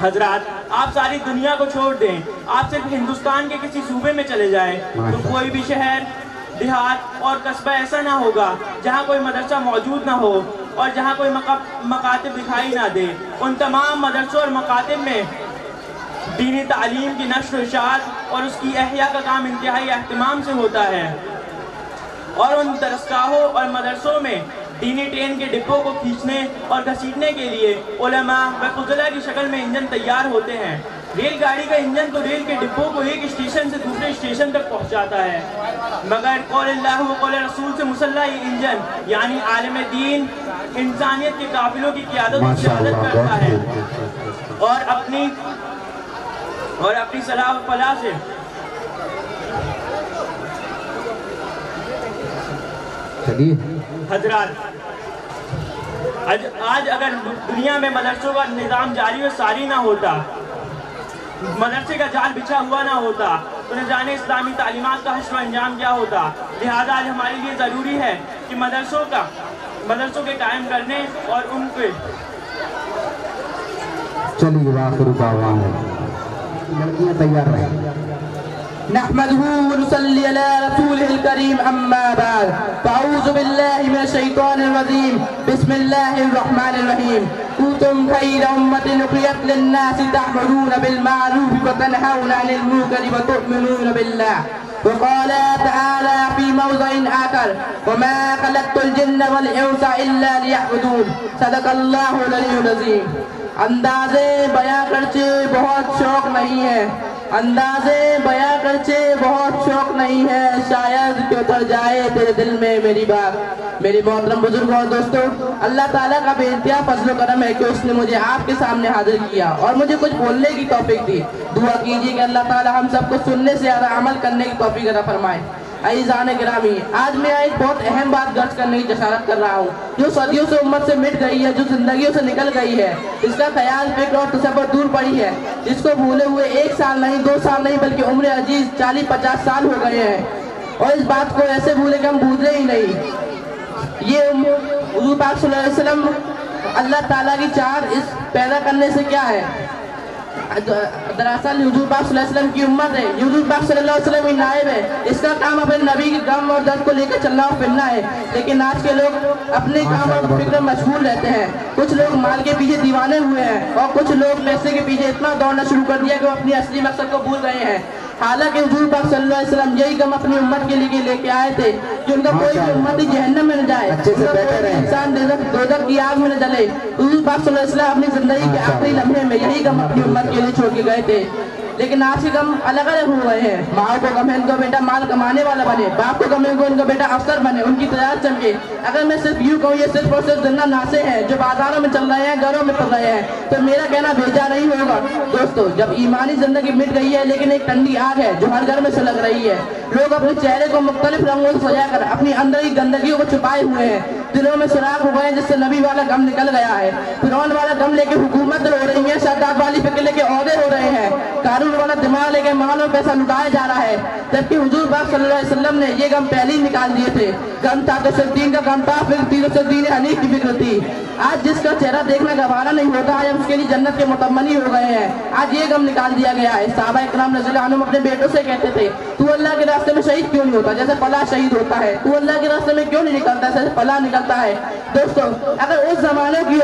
हजरात, आप सारी दुनिया को छोड़ दें, आप सिर्फ हिंदुस्तान के किसी सूबे में चले जाएं तो कोई भी शहर, देहात और कस्बा ऐसा ना होगा जहाँ कोई मदरसा मौजूद ना हो और जहाँ कोई मकातिब दिखाई ना दे। उन तमाम मदरसों और मकातिब में दीनी तालीम की नश्र व इशाअत और उसकी अहया का काम इंतहाई एहतमाम से होता है और उन दरसगाहों और मदरसों में दीनी ट्रेन के डिब्बों को खींचने और घसीटने के लिए उलमा व फुज़ला की शक्ल में इंजन तैयार होते हैं। रेलगाड़ी का इंजन तो रेल के डिब्बों को एक स्टेशन से दूसरे स्टेशन तक पहुंचाता है, मगर कौल अल्लाह व कौल रसूल से मुसल्ला ये इंजन यानी आलम दीन इंसानियत के काफिलों की क़यादत करता है और अपनी सलाह व फलाह से हजरात, आज अगर दुनिया में मदरसों का निज़ाम जारी व सारी ना होता, मदरसे का जाल बिछा हुआ ना होता तो न जाने इस्लामी तालीमात का हश्र अंजाम क्या होता। लिहाजा आज हमारे लिए ज़रूरी है कि मदरसों के कायम करने और उनके चलिए आखिर लड़कियाँ तैयार रहें। नहमदुहु व नुसल्ली अला रसूलिहिल करीम, अम्मा बाद, फ़अऊज़ु बिल्लाहि मिनश शैतानिर रजीम, बिस्मिल्लाहिर रहमानिर रहीम। कुंतुम खैरा उम्मतिन उखरिजत लिन्नासि तअमुरूना बिल मारूफ व तनहौना अनिल मुनकरि व तु'मिनूना बिल्लाह وقال تعالى في موضع آخر وما خلقت الجن والإنس إلا ليعبدون صدق اللہ العلی العظیم. اندازے بیاں کرچے بہت شوق نہیں ہے، اندازے بیاں کرچے بہت شوق نہیں ہے، شاید کہ اتر جائے تیرے دل میں میری بات. میری محترم بزرگوں اور دوستوں، اللہ تعالیٰ کا بے انتہا فضل و کرم ہے کہ اس نے مجھے آپ کے سامنے حاضر کیا اور مجھے کچھ بولنے کی توفیق دی. دعا کیجیے کہ اللہ تعالیٰ ہم سب کو سننے سے زیادہ عمل کرنے کی توفیق عطا فرمائے. عزیزان گرامی، آج میں ایک بہت اہم بات درج کرنے کی جسارت کر رہا ہوں جو صدیوں سے امت سے مٹ گئی ہے، جو زندگیوں سے نکل گئی ہے، اس کا خیال فکر اور تصور دور پڑی ہے، جس کو بھولے ہوئے 1 سال نہیں 2 سال نہیں بلکہ عمر عزیز 40-50 سال ہو گئے ہیں، اور اس بات کو ایسے بھولے کہ ہم بھولے ہی نہیں. یہ حضور پاک صلی اللہ علیہ وسلم اللہ تعالیٰ کی چاہت اس پیدا کرنے سے کیا ہے؟ دراصل حضور پاک صلی اللہ علیہ وسلم کی امت ہے، حضور پاک صلی اللہ علیہ وسلم کی نائب ہے. اس کا کام اپنے نبی کے غم اور درد کو لے کر چلنا اور پھرنا ہے، لیکن آج کے لوگ اپنے کام اور فکر میں مشغول رہتے ہیں. کچھ لوگ مال کے پیچھے دیوانے ہوئے ہیں اور کچھ لوگ پیسے کے پیچھے اتنا دوڑنا شروع کر دیا کہ وہ اپنی اصلی مقصد کو بھول گئے ہیں. حالانکہ حضور پاک صلی اللہ علیہ وسلم یہی غم اپنی امت کے لیے لے کے آئے تھے کہ ان کا کوئی بھی امتی جہنم میں نہ جائے، انسان دوزخ کی آگ میں نہ جلے. حضور پاک صلی اللہ علیہ وسلم اپنی زندگی کے آخری لمحے میں یہی غم اپنی امت کے لیے چھوڑ کے گئے تھے. لیکن آج کے غم الگ الگ ہو گئے ہیں. ماں کو غم ہے ان کا بیٹا مال کمانے والا بنے، باپ کو غم ہے ان کا بیٹا افسر بنے، ان کی تجارت چمکے. اگر میں صرف یوں کہوں یہ صرف اور صرف زندہ ناسے ہیں جو بازاروں میں چل رہے ہیں، گھروں میں پڑ رہے ہیں، تو میرا کہنا بھیجا نہیں ہوگا. دوستو، جب ایمانی زندگی مٹ گئی ہے لیکن ایک ٹھنڈی آگ ہے جو ہر گھر میں سلگ رہی ہے. لوگ اپنے چہرے کو مختلف رنگوں سے سجا کر اپنی اندر کی گندگیوں کو چھپائے ہوئے ہیں، دلوں میں سراغ ہو گئے ہیں جس سے نبی والا غم نکل گیا ہے. فرعون والا غم لے کے حکومت ہو رہی ہے، شاداب والی فکر لے کے عہدے ہو رہے ہیں، قارون والا دماغ لے کے مال اور پیسہ لٹایا جا رہا ہے. جبکہ حضور پاک صلی اللہ علیہ وسلم نے یہ غم پہلے ہی نکال دیے تھے. غم تھا تو صرف دین کا غم تھا، پھر تیروں سے دین حنیف کی فکر تھی. آج جس کا چہرہ دیکھنا گوارا نہیں ہوتا ہے اس کے لیے جنت کے متمنی ہو گئے ہیں. آج یہ غم نکال دیا گیا ہے. صحابہ اکرام رضی اللہ عنہم اپنے بیٹوں سے کہتے تھے تو اللہ کے راستے میں شہید کیوں نہیں ہوتا جیسے فلاں شہید ہوتا ہے؟ تو اللہ کے راستے میں کیوں نہیں نکلتا جیسے فلاں نکلتا ہے؟ دوستو، اگر اس زمانے کی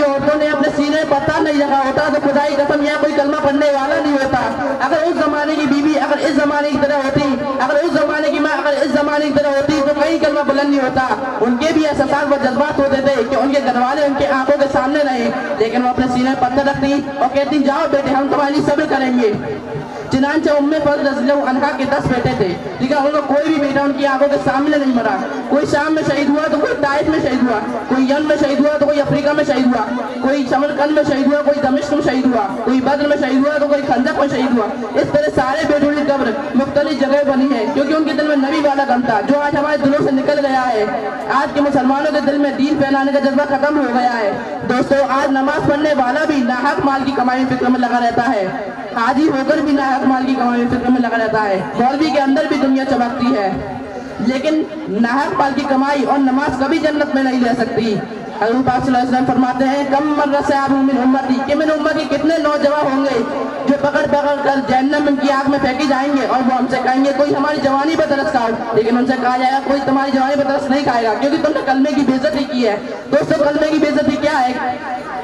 عورتوں نے اپنے سینے پر پتھر نہیں رکھا ہوتا تو خدا کی قسم یہاں کوئی کلمہ پڑھنے والا نہیں ہوتا. اگر اس زمانے کی بیوی اگر اس زمانے کی طرح ہوتی، اگر اس زمانے کی ماں اگر اس زمانے کی طرح ہوتی تو کہیں کلمہ بلند نہیں ہوتا. ان کے بھی احساسات و جذبات ہوتے تھے کہ ان کے گھر والے ان کے آنکھوں کے سامنے رہیں، لیکن وہ اپنے سینے پر پتھر رکھتی اور کہتی جاؤ بیٹے ہم تمہارے لیے صبر کریں گے. چنانچہ فضل رضی اللہ عنہا کے 10 بیٹے تھے، لیکن ان کو کوئی بھی بیٹا ان کی آنکھوں کے سامنے نہیں مرا. کوئی شام میں شہید ہوا تو کوئی طائف میں شہید ہوا، کوئی ین میں شہید ہوا تو کوئی افریقہ میں شہید ہوا، کوئی سمرقند میں شہید ہوا، کوئی دمشق میں شہید ہوا، کوئی بدر میں شہید ہوا تو کوئی خندق میں شہید ہوا. اس طرح سارے بیٹوں کی قبر مختلف جگہ بنی ہے کیونکہ ان کے دل میں نبی والا غم تھا جو آج ہمارے دلوں سے نکل گیا ہے. آج کے مسلمانوں کے دل میں دین پھیلانے کا جذبہ ختم ہو گیا ہے. دوستو، آج نماز پڑھنے والا بھی ناحق مال کی کمائی میں فکر میں لگا رہتا ہے، حاجی ہو کر بھی ناحق مال کی کمائی میں فکر میں لگا رہتا ہے، مولوی کے اندر بھی دنیا چمکتی ہے، لیکن ناحق مال کی کمائی اور نماز کبھی جنت میں نہیں رہ سکتی. حضور پاک صلی اللہ علیہ وسلم فرماتے ہیں کم مر صاحب من امتی کہ من امتی کتنے نوجوان ہوں گے جو پکڑ کر جہنم کی آگ میں پھینکی جائیں گے اور وہ ہم سے کہیں گے کوئی ہماری جوانی پہ ترس کھاؤ، لیکن ان سے کہا جائے گا کوئی تمہاری جوانی پہ ترس نہیں کھائے گا کیونکہ تم نے کلمے کی بے عزتی کی ہے. دوستو، کلمے کی بے عزتی کیا ہے؟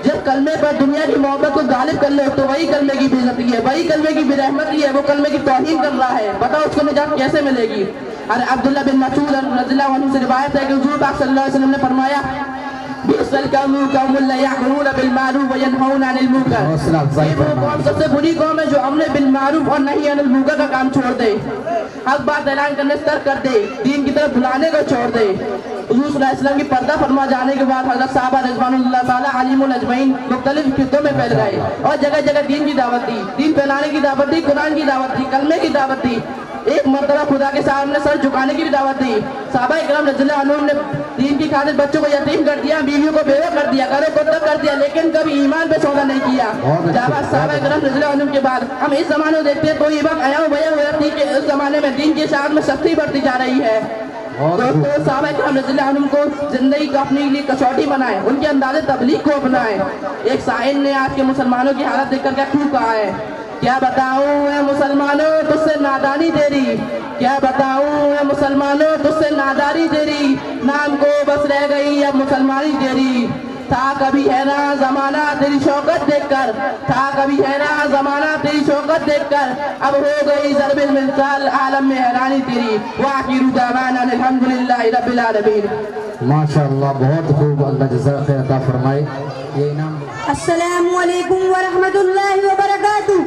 جب کلمے پر دنیا کی محبت کو غالب کر لے تو وہی کلمے کی بے عزتی ہے، وہی کلمے کی بے رحمتی ہے، وہ کلمے کی توہین کر رہا ہے. بتاؤ اس کو نجات کیسے ملے گی؟ اور عبداللہ بن مسعود رضی اللہ عنہ سے روایت ہے کہ حضور پاک صلی اللہ علیہ وسلم نے فرمایا بئس القوم قوم لا يأمرون بالمعروف وينهون عن المنکر. وہ قوم سب سے بری قوم ہے جو امر بالمعروف اور نہی عن المنکر کا کام چھوڑ دے، حق بات اعلان کرنے سے ترک کر دے، دین کی طرف بلانے کو چھوڑ دے. حضور صلی اللہ علیہ وسلم کی پردہ فرما جانے کے بعد حضرت صحابہ رضوان اللہ تعالیٰ علیہم اجمعین مختلف خطوں میں پھیل گئے اور جگہ جگہ دین کی دعوت دی، دین پھیلانے کی دعوت دی، قرآن کی دعوت دی، کلمے کی دعوت دی. ایک مرتبہ خدا کے سامنے سر جھکانے کی بھی دعوت دی. صحابہ اکرام رضی اللہ عنہم نے دین کی خاطر بچوں کو یتیم کر دیا، بیویوں کو بیوہ کر دیا، گھروں کو ترک کر دیا، لیکن کبھی ایمان پہ سودا نہیں کیا. جب صحابہ اکرام رضی اللہ عنہم کے بعد ہم اس زمانے کو دیکھتے ہیں تو یہ بات عیاں بیاں ہو جاتی کہ اس زمانے میں دین کی اشاعت میں سختی بڑھتی جا رہی ہے. دوستو، صحابہ اکرام رضی اللہ عنہم کو زندگی کو اپنے لیے کسوٹی بنائے، ان کے انداز تبلیغ کو اپنائے. ایک سائل نے آج کے مسلمانوں کی حالت دیکھ کر کیا خوب کہا ہے، کیا بتاؤں اے مسلمانوں تجھ سے نادانی تیری، کیا بتاؤں اے مسلمانوں تجھ سے ناداری تیری، نام کو بس رہ گئی اب مسلمانی تیری. تھا کبھی ہے نا زمانہ تیری شوکت دیکھ کر، تھا کبھی ہے نا زمانہ تیری شوکت دیکھ کر، اب ہو گئی ضرب المثال عالم میں حیرانی تیری، وآخر دعوانا الحمدللہ رب العالمین۔ ماشاءاللہ بہت خوب، اللہ جزاک خیر عطا فرمائے۔ یہ انعام السلام علیکم ورحمۃ اللہ وبرکاتہ۔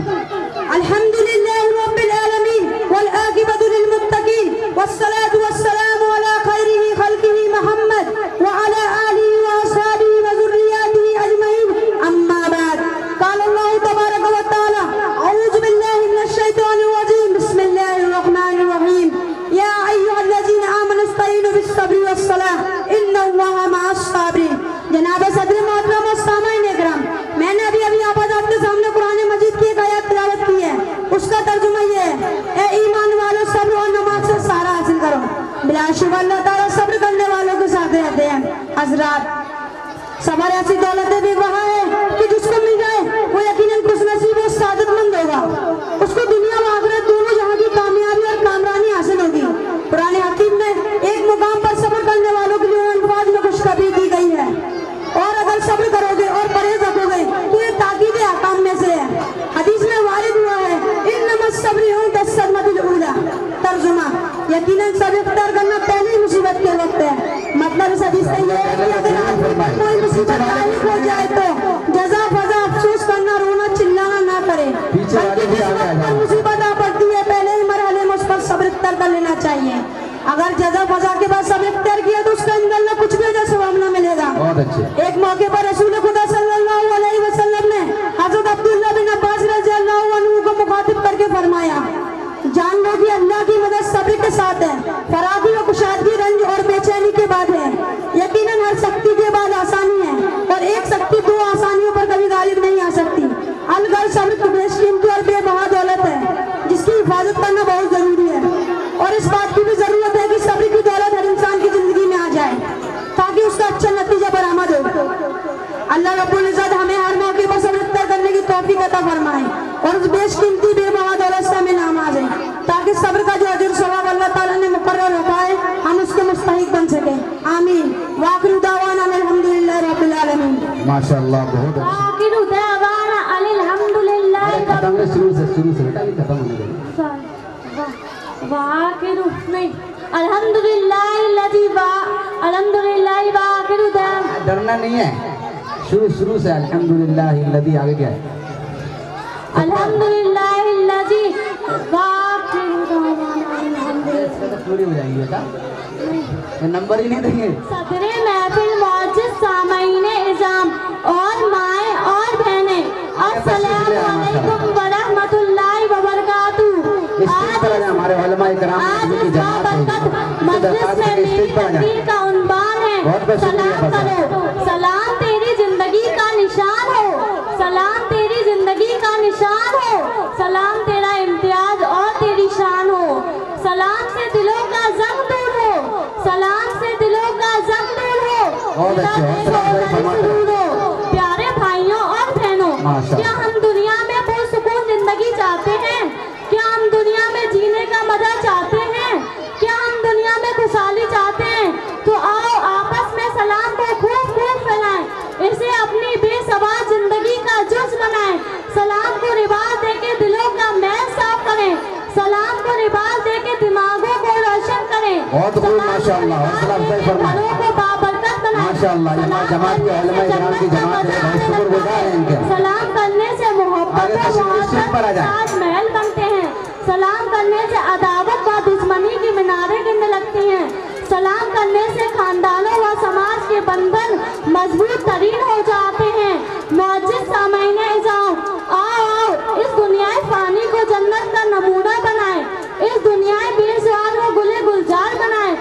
الحمدللہ رب العالمین والعاقبۃ للمتقین والصلاة والسلام علی خیر خلقہ محمد وعلی آلہ وأصحابہ وذریاتہ اجمعین، اما بعد۔ قال اللہ تبارک و تعالی اعوذ باللہ من الشیطان الرجیم، بسم اللہ الرحمن الرحیم، یا ایھا الذین آمنوا استعینوا بالصبر والصلاۃ ان اللہ مع الصابرین۔ جناب صدر محترم و سامعین اکرام، میں نے ابھی آپ کے سامنے قرآن مجید کی ایک آیت تلاوت کی ہے، اس کا ترجمہ یہ ہے، اے ایمان والو صبر اور نماز سے سہارا حاصل کرو، بلا شبہ اللہ تعالیٰ صبر کرنے والوں کے ساتھ رہتے ہیں۔ حضرات، صبر ایسی دولت بھی وہاں ہے کہ جس کو مل جائے وہ یقیناً خوش نصیب اور سعادت مند ہوگا، اس کو دنیا و آخرت دونوں جہاں کی کامیابی اور کامرانی حاصل ہوگی۔ قرآن حکیم میں ایک مقام پر صبر کرنے والوں کے لیے الفاظ میں خوشخبری دی گئی ہے، اور اگر صبر کرو گے اور پرہیز رکھو گے تو یہ تاکید احکام میں سے ہے۔ حدیث میں وارد ہوا ہے انما الصبر عند الصدمۃ الاولی، ترجمہ یقیناً صبر اختیار کرنا پہلی مصیبت کے وقت ہے۔ مطلب اس حدیث سے یہ ہے کہ اگر آپ پر کوئی مصیبت لاحق ہو جائے تو جزا فضا افسوس کرنا، رونا چلانا نہ کرے، بلکہ جس وقت پر مصیبت آ پڑتی ہے پہلے ہی مرحلے میں اس پر صبر اختیار کر لینا چاہیے۔ اگر جزا فضا کے بعد صبر اختیار کیا تو اس کا انشاءاللہ کچھ بھی اجر ثواب نہ ملے گا۔ ایک موقع پر رسول خدا صلی اللہ علیہ وسلم نے حضرت عبداللہ بن عباس رضی اللہ عنہ کو مخاطب کر کے فرمایا، جان لو کہ اللہ کی مدد صبر کے ساتھ ہے، فراغی و کشادگی رنج اور بے چینی کے بعد ہے، یقیناً ہر سختی کے بعد آسانی ہے، اور ایک سختی دو آسانیوں پر کبھی غالب نہیں آ سکتی۔ الگر صبر تو بیش قیمتی اور بے بہا دولت ہے جس کی حفاظت کرنا بہت ضروری ہے، اور اس بات کی بھی ضرورت ہے کہ صبر کی دولت ہر انسان کی زندگی میں آ جائے تاکہ اس کا اچھا نتیجہ برآمد ہو۔ اللہ رب العزت ہمیں ہر موقع پر صبر اختیار کرنے کی توفیق عطا فرمائے اور اس بیش قیمتی بے بہا دولت سے ہمیں نوازے تاکہ صبر کا جو اجر ثواب اللہ تعالیٰ نے مقرر رکھا ہے ہم اس کے مستحق بن سکیں، آمین۔ وآخر دعوانا الحمدللہ رب العالمین۔ ماشاءاللہ بہت اچھا۔ آخر دعوانا الحمدللہ ختم ہے، شروع سے بیٹا یہ ختم ہونے دیں۔ وآخر نہیں الحمدللہ الذی الحمدللہ وآخر دعوانا، ڈرنا نہیں ہے، شروع سے الحمدللہ الذی، آگے کیا ہے؟ الحمدللہ الذی وآخر دعوانا الحمدللہ۔ پوری ہو جائے گی بیٹا، نمبر ہی نہیں دیں گے۔ صدر محفل معزز سامعین اعظام اور مائیں اور بہنیں، السلام علیکم ورحمۃ اللہ وبرکاتہ۔ اسٹیج پر آ جائیں ہمارے علماء کرام کی جماعت ہے، مجلس میں میری تقریر کا عنوان ہے سلام کرو، سلام تیری زندگی کا نشان ہو، سلام تیری زندگی کا نشان ہو، سلام تیرا امتیاز اور تیری شان ہو، سلام سے دلوں کا زنگ دور ہو، سلام سے دلوں کا زنگ دور ہو، پیارے بھائیوں اور بہنوں، کیا ہم دنیا میں پرسکون زندگی چاہتے ہیں؟ کیا ہم دنیا میں جینے کا مزہ چاہتے ہیں؟ کیا ہم دنیا میں خوشحالی چاہتے ہیں؟ تو آؤ آپس میں سلام کو خوب خوب پھیلائیں، اسے اپنی بے ثبات زندگی کا جز بنائیں، سلام کو رواج دے کے دلوں کا میل صاف کریں، سلام کو رواج دے کے دماغوں کو روشن کریں، بہت خوب، ماشاءاللہ، حوصلہ افزائی فرمائیں، گھروں کو بابرکت بنائیں۔ ماشاءاللہ، یہ جماعت کے علماء کرام کی جماعت ہے، بہت شکر گزار ہیں ان کے۔ سلام کرنے سے محبت و محبت تاج محل بنتے ہیں، سلام کرنے سے عداوت و دشمنی کی میناریں گرنے لگتی ہیں، سلام کرنے سے خاندانوں و سماج کے بندھن مضبوط ترین ہو جاتے ہیں۔ معزز سامعین اعظام، آؤ اس دنیائے فانی کو جنت کا نمونہ بنائیں، اس دنیائے بے زوال کو گلے گلزار بنائیں،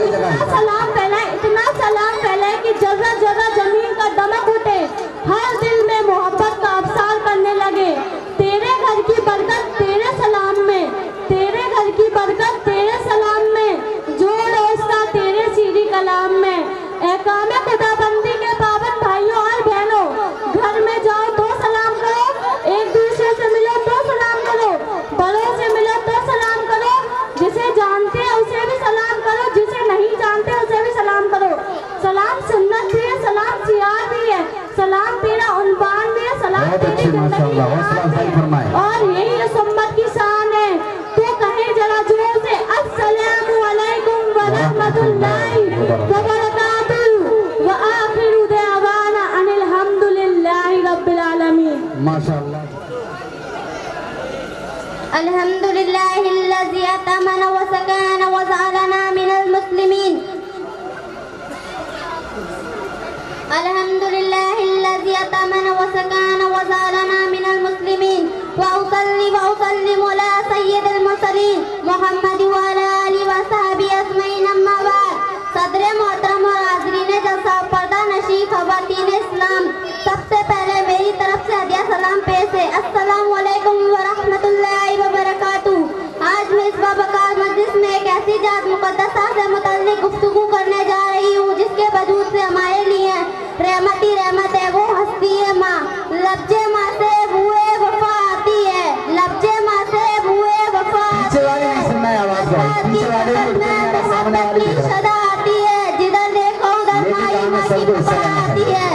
اتنا سلام پھیلائے کہ جگہ جگہ زمین کا دمک اٹھے، ہر دل میں محبت کا ابصار کرنے لگے۔ تیرے گھر کی برکت تیرے سلام میں، تیرے گھر کی برکت تیرے سلام میں، جوڑ اس کا تیرے سیری کلام میں۔ احکام خدا بندی کے پابند بھائیوں اور بہنوں، گھر میں جاؤ تو سلام کرو، ایک دوسرے سے ملو تو سلام کرو، بڑوں سے ملو تو سلام کرو، جسے جانتے ہیں اسے بھی سلام کرو، جسے نہیں جانتے اسے بھی سلام کرو۔ سلام سنت بھی ہے، سلام माशाअल्लाह, हौसला अफजाई फरमाएं। اور یہی اس امت کی شان ہے، تو کہیں ذرا زور سے السلام علیکم ورحمۃ اللہ وبرکاتہ، وآخر دعوانا ان الحمد للہ رب العالمین۔ माशाअल्लाह। الحمد لله الذي أتمن وسكن وجعلنا من المسلمين الحمد لله الذي أتمن وسكن وجعلنا من المسلمين وأصلي وأسلم على سيد المرسلين محمد وعلى آله وصحبه أجمعين أما بعد۔ صدر محترم اور حاضرین جلسہ پردہ نشین خواتین اسلام، سب سے پہلے میری طرف سے ہدیہ سلام پیش ہے۔ السلام علیکم ورحمۃ اللہ وبرکاتہ۔ آج میں اس بابرکات مجلس میں ایک ایسی ذات مقدسہ سے متعلق گفتگو کرنے جا رہی ہوں جس کے وجود سے ہمارے لیے رحمت ہی رحمت ہے۔ وہ ہستی ہے ماں، لفظ ماں سے بوئے وفا آتی ہے، لفظ ماں سے بوئے وفا پیچھے والے نہیں سننا ہے آواز بھائی، پیچھے والے نہیں سننا ہے، سامنے والے کی طرف۔ صدا آتی ہے، جدھر دیکھو ادھر ماں ہی ماں کی پکار آتی ہے۔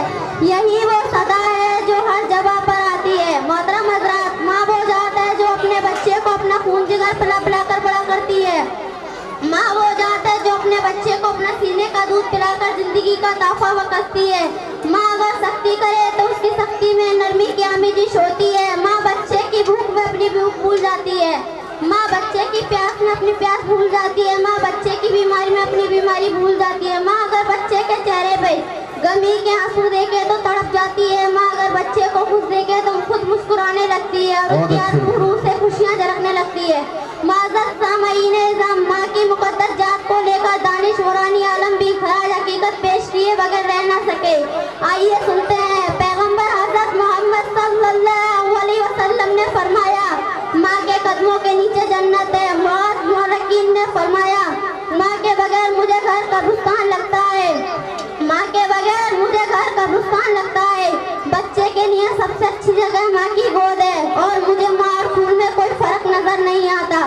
یہی وہ صدا ہے جو ہر جگہ پر آتی ہے۔ محترم حضرات، ماں وہ ذات ہے جو اپنے بچے کو اپنا خون جگر پلا پلا کر بڑا کرتی ہے۔ ماں وہ ذات ہے جو اپنے بچے کو اپنا سینے کا دودھ پلا کر زندگی کا تحفہ بخشتی ہے۔ ماں اگر سختی کرے تو اس کی سختی میں نرمی کی آمیزش ہوتی ہے۔ ماں بچے کی بھوک میں اپنی بھوک بھول جاتی ہے، ماں بچے کی پیاس میں اپنی پیاس بھول جاتی ہے، ماں بچے کی بیماری میں اپنی بیماری بھول جاتی ہے۔ ماں اگر بچے کے چہرے پہ غمی کے آنسو دیکھے تو تڑپ جاتی ہے۔ ماں اگر بچے کو خوش دیکھے تو خود مسکرانے لگتی ہے اور اس کی روح سے خوشیاں جھلکنے لگتی ہے۔ معزز سامعین اعظم، ماں کی مقدس ذات کو لے کر دانش ورانی عالم بھی خراج حقیقت پیش کیے بغیر رہ نہ سکے۔ آئیے سنتے ہیں، پیغمبر حضرت محمد صلی اللہ علیہ وسلم نے فرمایا، ماں کے قدموں کے نیچے جنت ہے۔ معاذ مورکین نے فرمایا، ماں کے بغیر مجھے گھر قبرستان لگتا ہے، ماں کے بغیر مجھے گھر قبرستان لگتا ہے۔ بچے کے لیے سب سے اچھی جگہ ماں کی گود ہے اور مجھے ماں اور خون میں کوئی فرق نظر نہیں آتا۔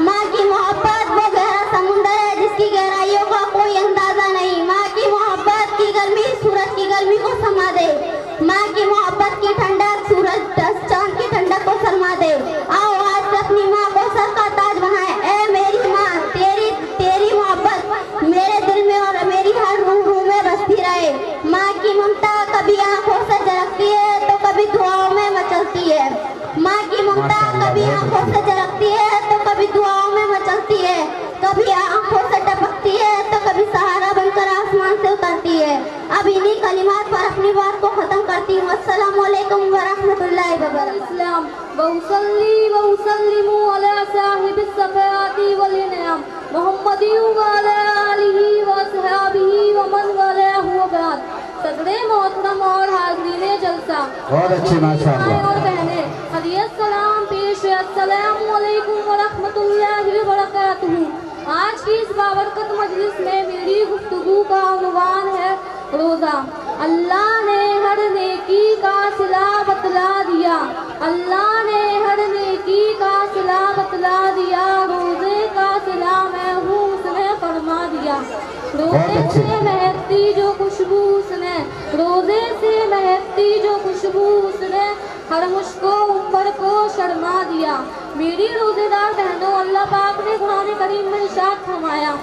ماں کی محبت وہ گہرا سمندر ہے جس کی گہرائیوں کا کوئی اندازہ نہیں۔ ماں کی محبت کی گرمی سورج کی گرمی کو سما دے، ماں کی محبت کی ٹھنڈک سورج چاند کی ٹھنڈک کو سما دے۔ آؤ آج سے اپنی ماں کو سر کا تاج بنائیں۔ اے میری ماں، تیری محبت میرے دل میں اور میری ہر روح میں بستی رہے۔ ماں کی ممتا کبھی آنکھوں سے جھلکتی ہے تو کبھی دعاؤں میں مچلتی ہے۔ ماں کی ممتا کبھی آنکھوں سے جھلکتی ہے تو کبھی دعاؤں میں مچلتی ہے، کبھی آنکھوں سے ٹپکتی ہے تو کبھی سہارا بن کر آسمان سے اترتی ہے۔ اب انہی کلمات پر اپنی بات کو ختم کرتی ہوں۔ السلام علیکم ورحمۃ اللہ وبرکاتہ۔ وأصلي وأسلم على صاحب الصفات والإنعام محمد وعلى آله وأصحابه ومن والاه وبعد۔ صدر محترم اور حاضرین جلسہ، بہت اچھے ماشاءاللہ۔ اور بہنیں، ہدیہ سلام پیش ہے۔ السلام علیکم ورحمۃ اللہ وبرکاتہ۔ آج کی اس بابرکت مجلس میں میری گفتگو کا عنوان ہے روزہ۔ اللہ نے ہر نیکی کا صلہ بتلا دیا، اللہ نے ہر نیکی کا صلہ بتلا دیا، روزے کا صلہ میں ہوں اس نے فرما دیا۔ روزے سے مہکتی جو خوشبو اس نے، روزے سے مہکتی جو خوشبو اس نے، ہر مشک و عنبر کو شرما دیا۔ میری روزے دار بہنوں، اللہ پاک نے قرآن کریم میں ارشاد فرمایا،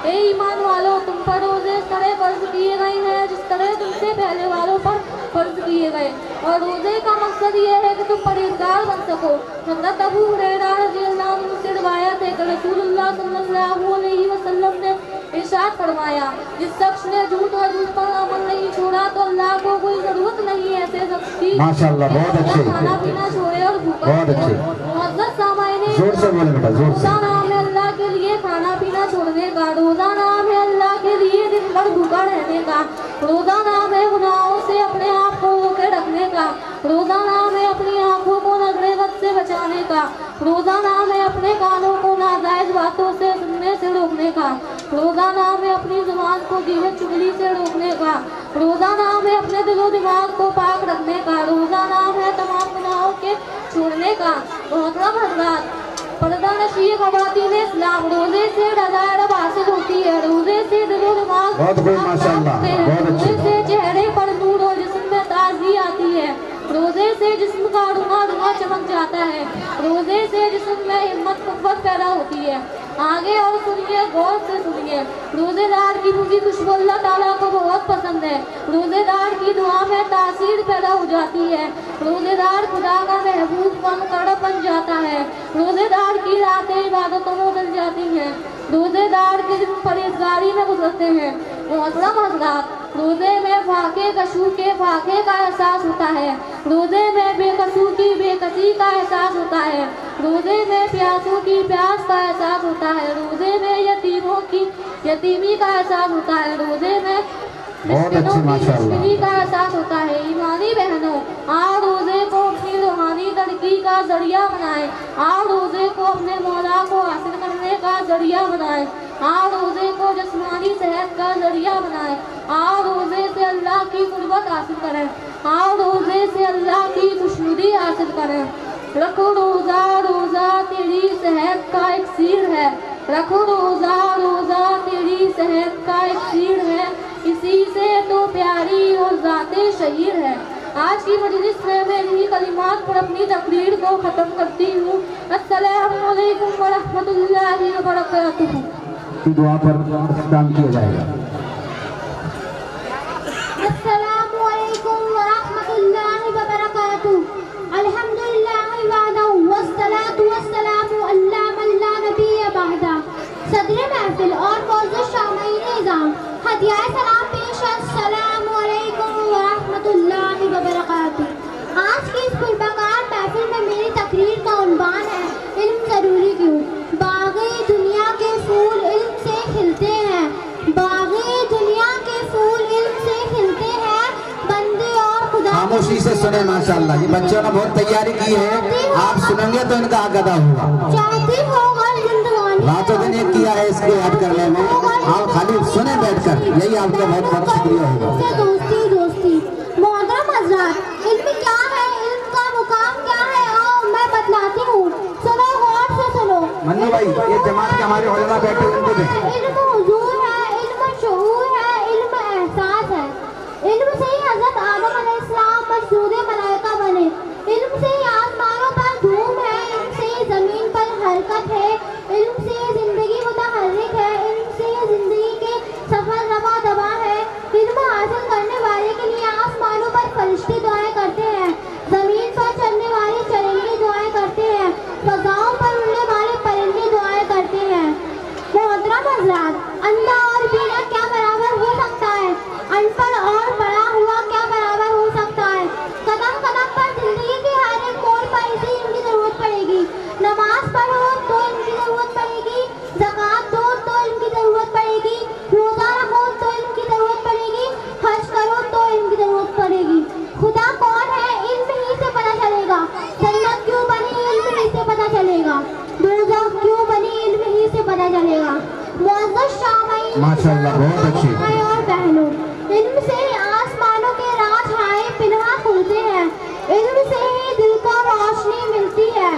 اے ایمان والو، تم پر روزے اس طرح فرض کیے گئے ہیں جس طرح تم سے پہلے والوں پر فرض کیے گئے، اور روزے کا مقصد یہ ہے کہ تم پرہیزگار بن سکو۔ حضرت ابو ہریرہ رضی اللہ عنہ سے روایت ہے کہ رسول اللہ صلی اللہ علیہ وسلم نے ارشاد فرمایا، جس شخص نے جھوٹ اور جھوٹ پر عمل نہیں چھوڑا تو اللہ کو کوئی ضرورت نہیں ہے ایسے شخص کی ماشاءاللہ، بہت اچھے، کھانا پینا چھوڑے اور بھوکا بہت اچھے۔ معزز سامعین، زور سے بولے بیٹا، زور سے۔ روزہ نام ہے اللہ کے لیے کھانا پینا چھوڑنے کا، روزہ نام ہے اللہ کے لیے دن بھر بھوکا رہنے کا، روزہ نام ہے گناہوں سے اپنے آپ کو روکے رکھنے کا، روزہ نام ہے اپنی آنکھوں کو نظر بد سے بچانے کا، روزہ نام ہے اپنے کانوں کو ناجائز باتوں سے سننے سے روکنے کا، روزہ نام ہے اپنی زبان کو غیبت چغلی سے روکنے کا، روزہ نام ہے اپنے دل و دماغ کو پاک رکھنے کا، روزہ نام ہے تمام گناہوں کے چھوڑنے کا۔ محترم حضرات، پردہ نشین خواتین اسلام، روزے سے رضا رب حاصل ہوتی ہے، روزے سے دل و دماغ بہت خوب ماشاءاللہ، بہت اچھے۔ روزے سے چہرے پر نور اور جسم میں تازگی آتی ہے، روزے سے جسم کا رونا चमक जाता है। रोज़े से जिस्म में हिम्मत कुव्वत पैदा होती है। आगे और सुनिए, गौर से सुनिए। रोज़ेदार की मुझे खुशबू अल्लाह ताला को बहुत पसंद है। रोज़ेदार की दुआ में तासीर पैदा हो जाती है। रोज़ेदार खुदा का महबूब का मुकर्रब बन जाता है। रोज़ेदार की रातें इबादतों में बदल जाती हैं। रोज़ेदार के दिन परहेज़गारी में गुजरते हैं। मोहतरम हज़रात, रोज़े में फाके कशू के फाके का एहसास होता है। रोज़े में बेकसू की बेकसी का एहसास होता है। रोज़े में प्यासों की प्यास का एहसास होता है। रोज़े में यतीमों की यतीमी का एहसास होता है। रोज़े में मिस्किनों की मिस्किनी का एहसास होता है। ईमानी बहनों, आप रोज़े को अपनी रूहानी तरक्की का जरिया बनाएं। आप रोज़े को अपने मौला को हासिल करने का जरिया बनाएं। आप रोज़े को जिस्मानी सेहत का जरिया बनाएं। आप रोज़े से अल्लाह की कुर्बत हासिल करें। आप रोज़े से अल्लाह की खुशनुदी हासिल करें। रखो रोज़ा, रोज़ा तेरी सेहत का इक्सीर है। रखो रोज़ा, रोज़ा तेरी सेहत का इक्सीर है। इसी से तो प्यारी और ज़ाते शहीर है। आज की मजलिस में मैं इन्हीं कलिमात पर अपनी तकरीर को ख़त्म करती हूँ। अस्सलामु अलैकुम व रहमतुल्लाहि व बरकातुहू। की दुआ पर इख्तिताम किया जाएगा। अस्सलामु अलैकुम व रहमतुल्लाहि व बरकातुहू। अल्हम्दुलिल्लाहि वहदहू वस्सलातु वस्सलामु अला मन ला नबिय्य बअदा। सदर महफिल और मोअज़्ज़ज़ शामीन-ए-निज़ाम, हदियाए सलाम पेश है। अस्सलामु अलैकुम व रहमतुल्लाहि व बरकातुहू। आज की इस खुलबकार महफिल में मेरी तकरीर का उन्वान है, इल्म ज़रूरी क्यों। बाग़े दुनिया के फूल इल्म से खिलते हैं। बाग़े दुनिया के फूल इल्म से खिलते हैं। बंदे और खुदा खामोशी से सुने माशाअल्लाह। ये बच्चों ने बहुत तैयारी की है, आप सुनेंगे तो इनका हक अदा होगा। चाहती हो हर जिंदगानी रातों दिन एक किया है इसको याद करने में, आप खाली सुने बैठकर, यही आपका बहुत बहुत शुक्रिया होगा। से दोस्ती दोस्ती। मोहतरम हज़रात, इल्म क्या है, इल्म का मुकाम क्या है, आओ मैं बतलाती हूँ। सुनो, गौर से सुनो। मन्नू भाई, ये जमात के हमारे उलमा बैठे उनको दें। इल्म हुजूर है, इल्म शऊर है, इल्म एहसास है। इल्म से ही हज़रत आदम अलैहिस्सलाम मशहूर मलाइका बने। इल्म से ही आसमानों पर धूम है। इल्म से ही ज़मीन पर हरकत है। इल्म से ही ज़िंदगी मुतहर्रिक है। इल्म से ही ज़िंदगी के सफ़र रवा दवा है। इल्म हासिल करने वाले के लिए आसमानों पर फरिश्ते दुआएं करते हैं। ज़मीन पर चलने वाले चरिंदे दुआएं करते हैं। फ़ज़ाओं पर उड़ने वाले परिंदे दुआएं करते हैं। मोहतरम हज़रात, अंधा और बीना क्या बराबर हो सकता है? अनपढ़ और पढ़ा हुआ क्या बराबर हो सकता है? कदम कदम पर जिंदगी के हर एक मोड़ पर इसे इनकी ज़रूरत पड़ेगी। नमाज पढ़ो तो इनकी ज़रूरत पड़ेगी। ज़कात दो तो इनकी ज़रूरत पड़ेगी। रोज़ा रखो तो इनकी ज़रूरत पड़ेगी। हज करो तो इनकी ज़रूरत पड़ेगी। खुदा कौन है, इल्म ही से पता चलेगा। जन्नत क्यों बनी, इल्म ही से पता चलेगा। दोज़ख क्यों बनी, इल्म ही से पता चलेगा। मुअज़्ज़ज़ शामीन माशाअल्लाह, बहुत अच्छी। भाई और बहनों, इल्म से ही आसमानों के राज हाय पिन्हा खुलते हैं। इल्म से ही दिल को रोशनी मिलती है।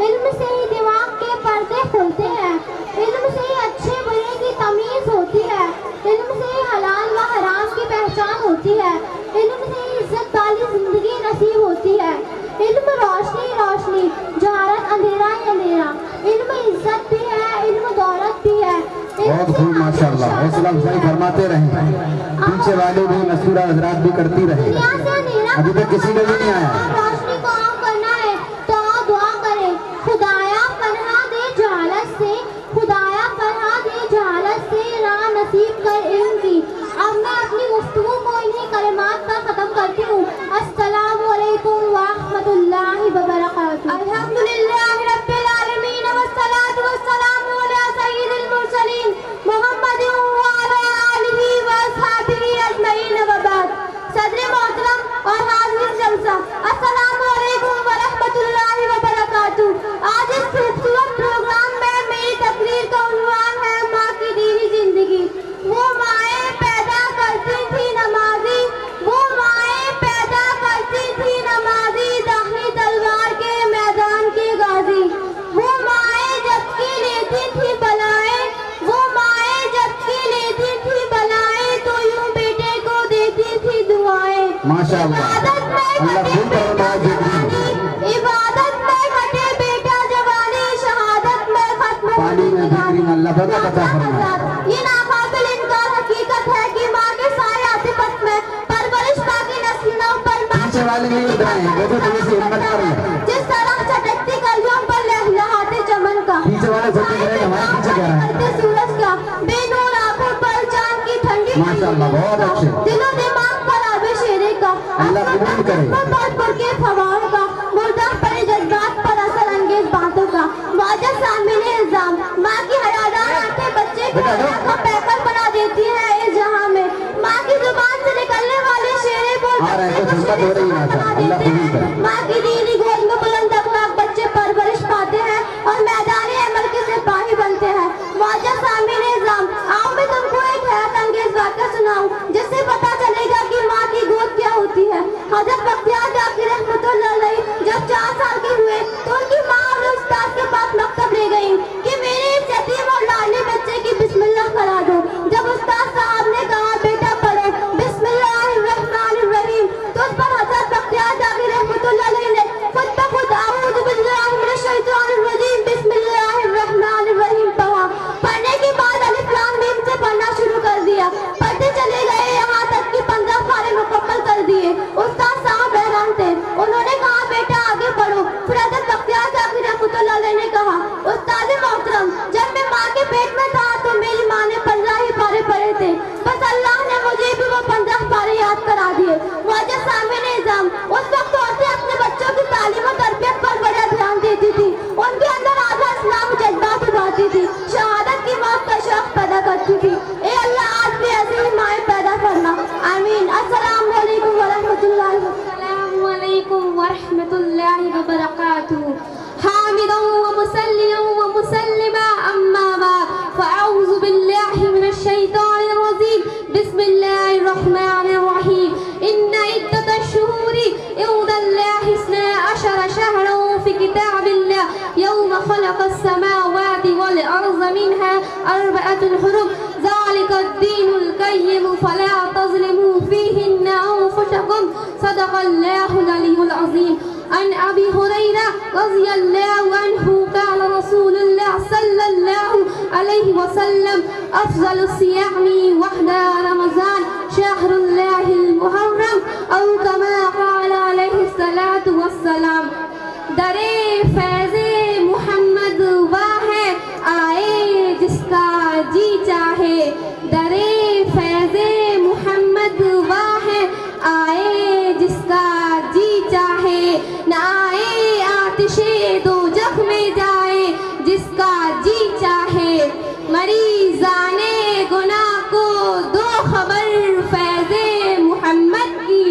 इल्म से ही दिमाग के पर्दे खुलते हैं। इल्म से ही अच्छे बुरे की तमीज़ होती है। इल्म से ही हलाल व हराम की पहचान होती है। इल्म से ही इज्जत वाली ज़िंदगी नसीब होती है। इल्म रोशनी रोशनी, जहालत अंधेरा ही अंधेरा। इल्म इज्जत भी है, इल्म दौलत भी है। बहुत खूब माशाअल्लाह, हौसला अफजाई फरमाते रहें। पीछे वाले भी मसूरा हजरात भी करती रहे। अभी तक किसी को भी नहीं आया। रोशनी को ऑफ करना है तो आओ दुआ करें। खुदाया पनाह दे जहालत से, खुदाया पनाह दे जहालत से, राह नसीब कर इल्म की। अब मैं अपनी गुफ्तगू को इन्हीं कलिमात पर ख़त्म करती हूँ। अस्सलामु अलैकुम व रहमतुल्लाहि व बरकातुहू। अल्हम्दुलिल्लाहि रब्बिल आलमीन वस्सलातु वस्सलामु अला सय्यिदिल मुरसलीन मुहम्मदिन व अला आलिहि व अस्हाबिहि अजमईन व बाद। सदर मोहतरम और हाज़िर जलसा, अस्सलामु अलैकुम व रहमतुल्लाहि व बरकातुहू। आज इस खूबसूरत प्रोग्राम में मेरी तकरीर का उन्वान है माँ की दी हुई जिंदगी। वो माएँ पैदा करती थी नमाज़ी, वो माएँ पैदा करती थी नमाज़ी, दाहिनी तलवार के मैदान की गाजी। वो माएँ जबकि लेती थी बलाएँ, वो माएँ जबकि लेती थी बलाएँ, तो यूं बेटे को देती थी दुआएं। माशाअल्लाह, अल्लाह खूब फरमाए। इबादत मदद अता फरमाए। ये नाकाबिल इनकार हकीकत है कि माँ के साए आतिफत में परवरिश बाकी नस्लों पर पीछे वाले नहीं उठाएं, वो तो थोड़ी सी हिम्मत कर ले। जिस तरह चटकती कलियों पर लहलहाते चमन का, पीछे वाले जल्दी करें, हमारे पीछे कह रहे हैं। सूरज का बेनूर आंखों पर चांद की ठंडी माशाअल्लाह, बहुत अच्छे। दिलो दिमाग पर आबे शेरे का, अल्लाह कबूल करे। पर के फवाओं का, मुर्दा पड़े जज्बात पर असर अंगेज बातों का, वाजह सामने इल्जाम, माँ की हयादार आंखें बच्चे को पैकर बना देती है इस जहां में। माँ की जुबान से निकलने वाले शेरे बोल आ रहे हैं, तो हिम्मत हो रही है माशाअल्लाह, अल्लाह कबूल करे। माँ की दीदी गोद में बुलंद अखलाक बच्चे परवरिश पाते हैं और मैदानी अमल के सिपाही बनते हैं। वाजह सामने इल्जाम, आओ मैं तुमको एक हैरत अंगेज वाक़या सुनाऊं जिससे पता चलेगा कि माँ की गोद क्या होती है। हज़रत बख्तियार जाकिर रहमतुल्लाह अलैह जब 4 साल के हुए तो उनकी माँ और उस्ताद के पास मकतब ले गई कि मेरे इस यतीम और लाडले बच्चे की बिस्मिल्लाह करा दो। जब उस्ताद साहब ने कहा बेटा पढ़ो बिस्मिल्लाहिर्रहमानिर्रहीम, तो उस पर हज़रत बख्तियार जाकिर रहमतुल्लाह अलैह ने खुद ब खुद अऊज़ु बिल्लाहि मिनश शैतानिर रजीम बिस्मिल्लाहिर्रहमानिर्रहीम पढ़ा। पढ़ने के बाद अलिफ लाम मीम से पढ़ना शुरू कर दिया। पढ़ते चले गए यहाँ तक कि 15 पारे मुकम्मल कर दिए। उस्ताद साहब हैरान थे, उन्होंने कहा बेटा आगे पढ़ो। फिर हज़रत बख्तियार जाकिर रहमतुल्लाह अलैह ने कहा उस्ताद मोहतरम, जब मैं माँ के पेट में था तो मेरी माँ ने 15 ही पारे पढ़े थे, बस अल्लाह ने मुझे भी वो 15 पारे याद करा दिए। वाजह सामने इल्जाम, उस वक्त औरतें अपने बच्चों की तालीम और तरबियत पर बड़ा ध्यान देती थी, उनके अंदर आधा इस्लाम जज्बात उभारती थी, शहादत की मौत का शौक पैदा करती थी। ए अल्लाह आज भी ऐसी ही माएँ पैदा करना, आमीन। अस्सलाम वालेकुम वरहमतुल्लाहि व बरकातुहू। हामिदन व मुसल्लियन व मुसल्लिमा अम्मा बाद, फ़अऊज़ु बिल्लाहि मिनश शैतानिर रजीम, बिस्मिल्लाहिर रहमानिर रहीम। इन्ना इद्दतश शुहूरि इंदल्लाहि इस्ना अशरा शहरन फ़ी किताबिल्लाह यौम ख़लक़स समावाति वल अर्ज़ मिन्हा अर्बअतुन हुरुम, ज़ालिकद्दीनुल क़य्यिम फ़ला तज़लिमू फ़ीहिन्ना अन्फ़ुसकुम, सदक़ल्लाहुल अलियुल अज़ीम। अन अबी हुरैरा रज़ियल्लाहु अन्हु क़ाल रसूलुल्लाह सल्लल्लाहु अलैहि वसल्लम अफ़ज़लुस सियामी वहदा रमज़ान शहरुल्लाहिल मुहर्रम औ कमा क़ाल अलैहि सलातु वस्सलाम। दरे फैज़े मुहम्मद वाह है आए जिसका जी चाहे, दरे फैज़े मुहम्मद वाह है आए जिसका जी चाहे, न आए आतिशे दोज़ख में जाए जिसका जी चाहे। मरीज़ाने गुनाह को दो खबर फैज़े मुहम्मद की,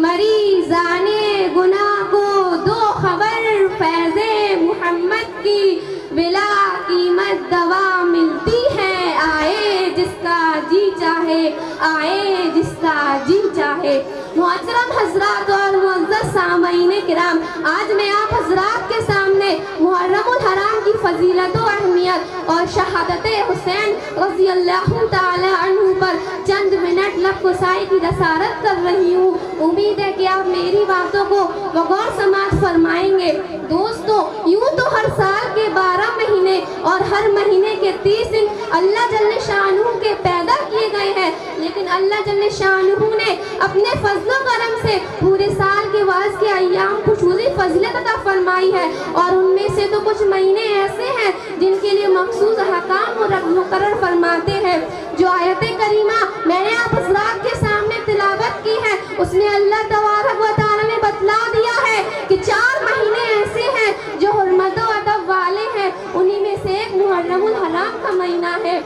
मरीज़ाने गुनाह को दो खबर फैज़े मुहम्मद की, बिला कीमत दवा मिलती है आए जिसका जी चाहे, आए जिसका जी चाहे। मुअज़्ज़म हज़रात और मुअज़्ज़ज़ सामईन किराम, आज मैं आप हज़रात के सामने मुहर्रमुल हराम की फ़ज़ीलत व अहमियत और शहादत हुसैन रज़ियल्लाहु ताला अन्हु पर चंद मिनट लब कुसाई की रसारत कर रही हूँ। उम्मीद है कि आप मेरी बातों को गौर समाज फरमाएंगे। दोस्तों, यूँ तो हर साल के 12 महीने और हर महीने के 30 दिन अल्लाह जल्ले शानहू के पैदा किए गए हैं, लेकिन अल्लाह जल्ले शानहू ने अपने फजलो करम से पूरे साल के वाज के अय्याम को पूरी फजीलत अता फरमाई है, और उनमें से तो कुछ महीने ऐसे हैं जिनके लिए मखसूस अहकाम मुकर्रर फरमाते हैं। जो आयत करीमा मैंने आप हज़रात के सामने तिलावत की है, उसमें अल्लाह तबारक व तआला ने बतला दिया है कि 4 महीने ऐसे हैं जो हुर्मत व अदब वाले हैं, उन्हीं में से एक मुहर्रमुल हराम का महीना है।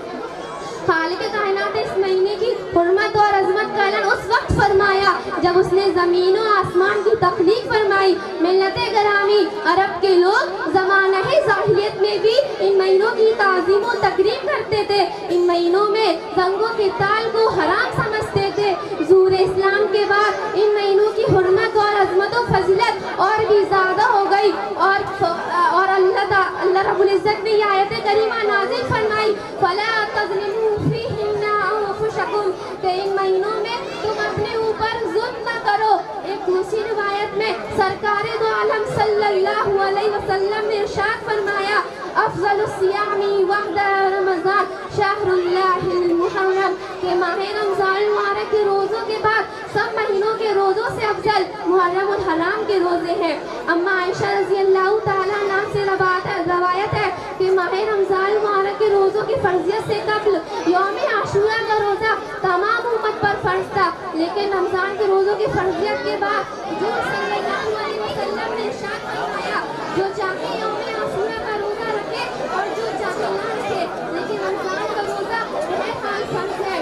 खालिक कायनात इस महीने की हुर्मत और अज़मत का ऐलान उस वक्त फरमाया जब उसने ज़मीन और आसमान की तख्लीक फरमाई। मिल्लत गरामी अरब के लोग ज़माना ज़ाहिलियत में भी इन महीनों की ताज़ीम और तकरीम करते थे। इन महीनों में रंगों के ताल को हराम समझते थे। ज़ुहूर इस्लाम के बाद इन महीनों की हुर्मत और अज़मत और फजीलत और भी ज़्यादा हो गई, और अल्लाह रब्बुल इज़्ज़त ने ये आयत करीमा नाज़िल फरमाई, फला तज़लिमू फ़ीहिन्ना अन्फ़ुसकुम, कि इन महीनों में तुम अपने ऊपर जुल्म न करो। एक दूसरी रिवायत में सरकारे दो आलम सल्लल्लाहु अलैहि वसल्लम ने इरशाद फरमाया, अफजल सियामी वहदा रमज़ान शहरुल्लाहिल मुहर्रम के माह रमज़ान मुबारक के रोज़ों के बाद सब महीनों के रोज़ों से अफजल मुहर्रम और हराम के रोज़े हैं। अम्मा आयशा रज़ी अल्लाह ताला अन्हा से रवायत है कि माह रमज़ान मुबारक के रोज़ों की फर्जियत से कबल यौम आशूरा का रोज़ा तमाम उम्मत पर फर्ज था, लेकिन रमज़ान के रोज़ों की फर्जियत के बाद जो सल्लल्लाहु अलैहि वसल्लम ने इरशाद फरमाया, जो चाहे यौम आशूरा का रोज़ा रखे और जो चाहे ना रखे, लेकिन रमज़ान का रोज़ा बहरहाल फर्ज है।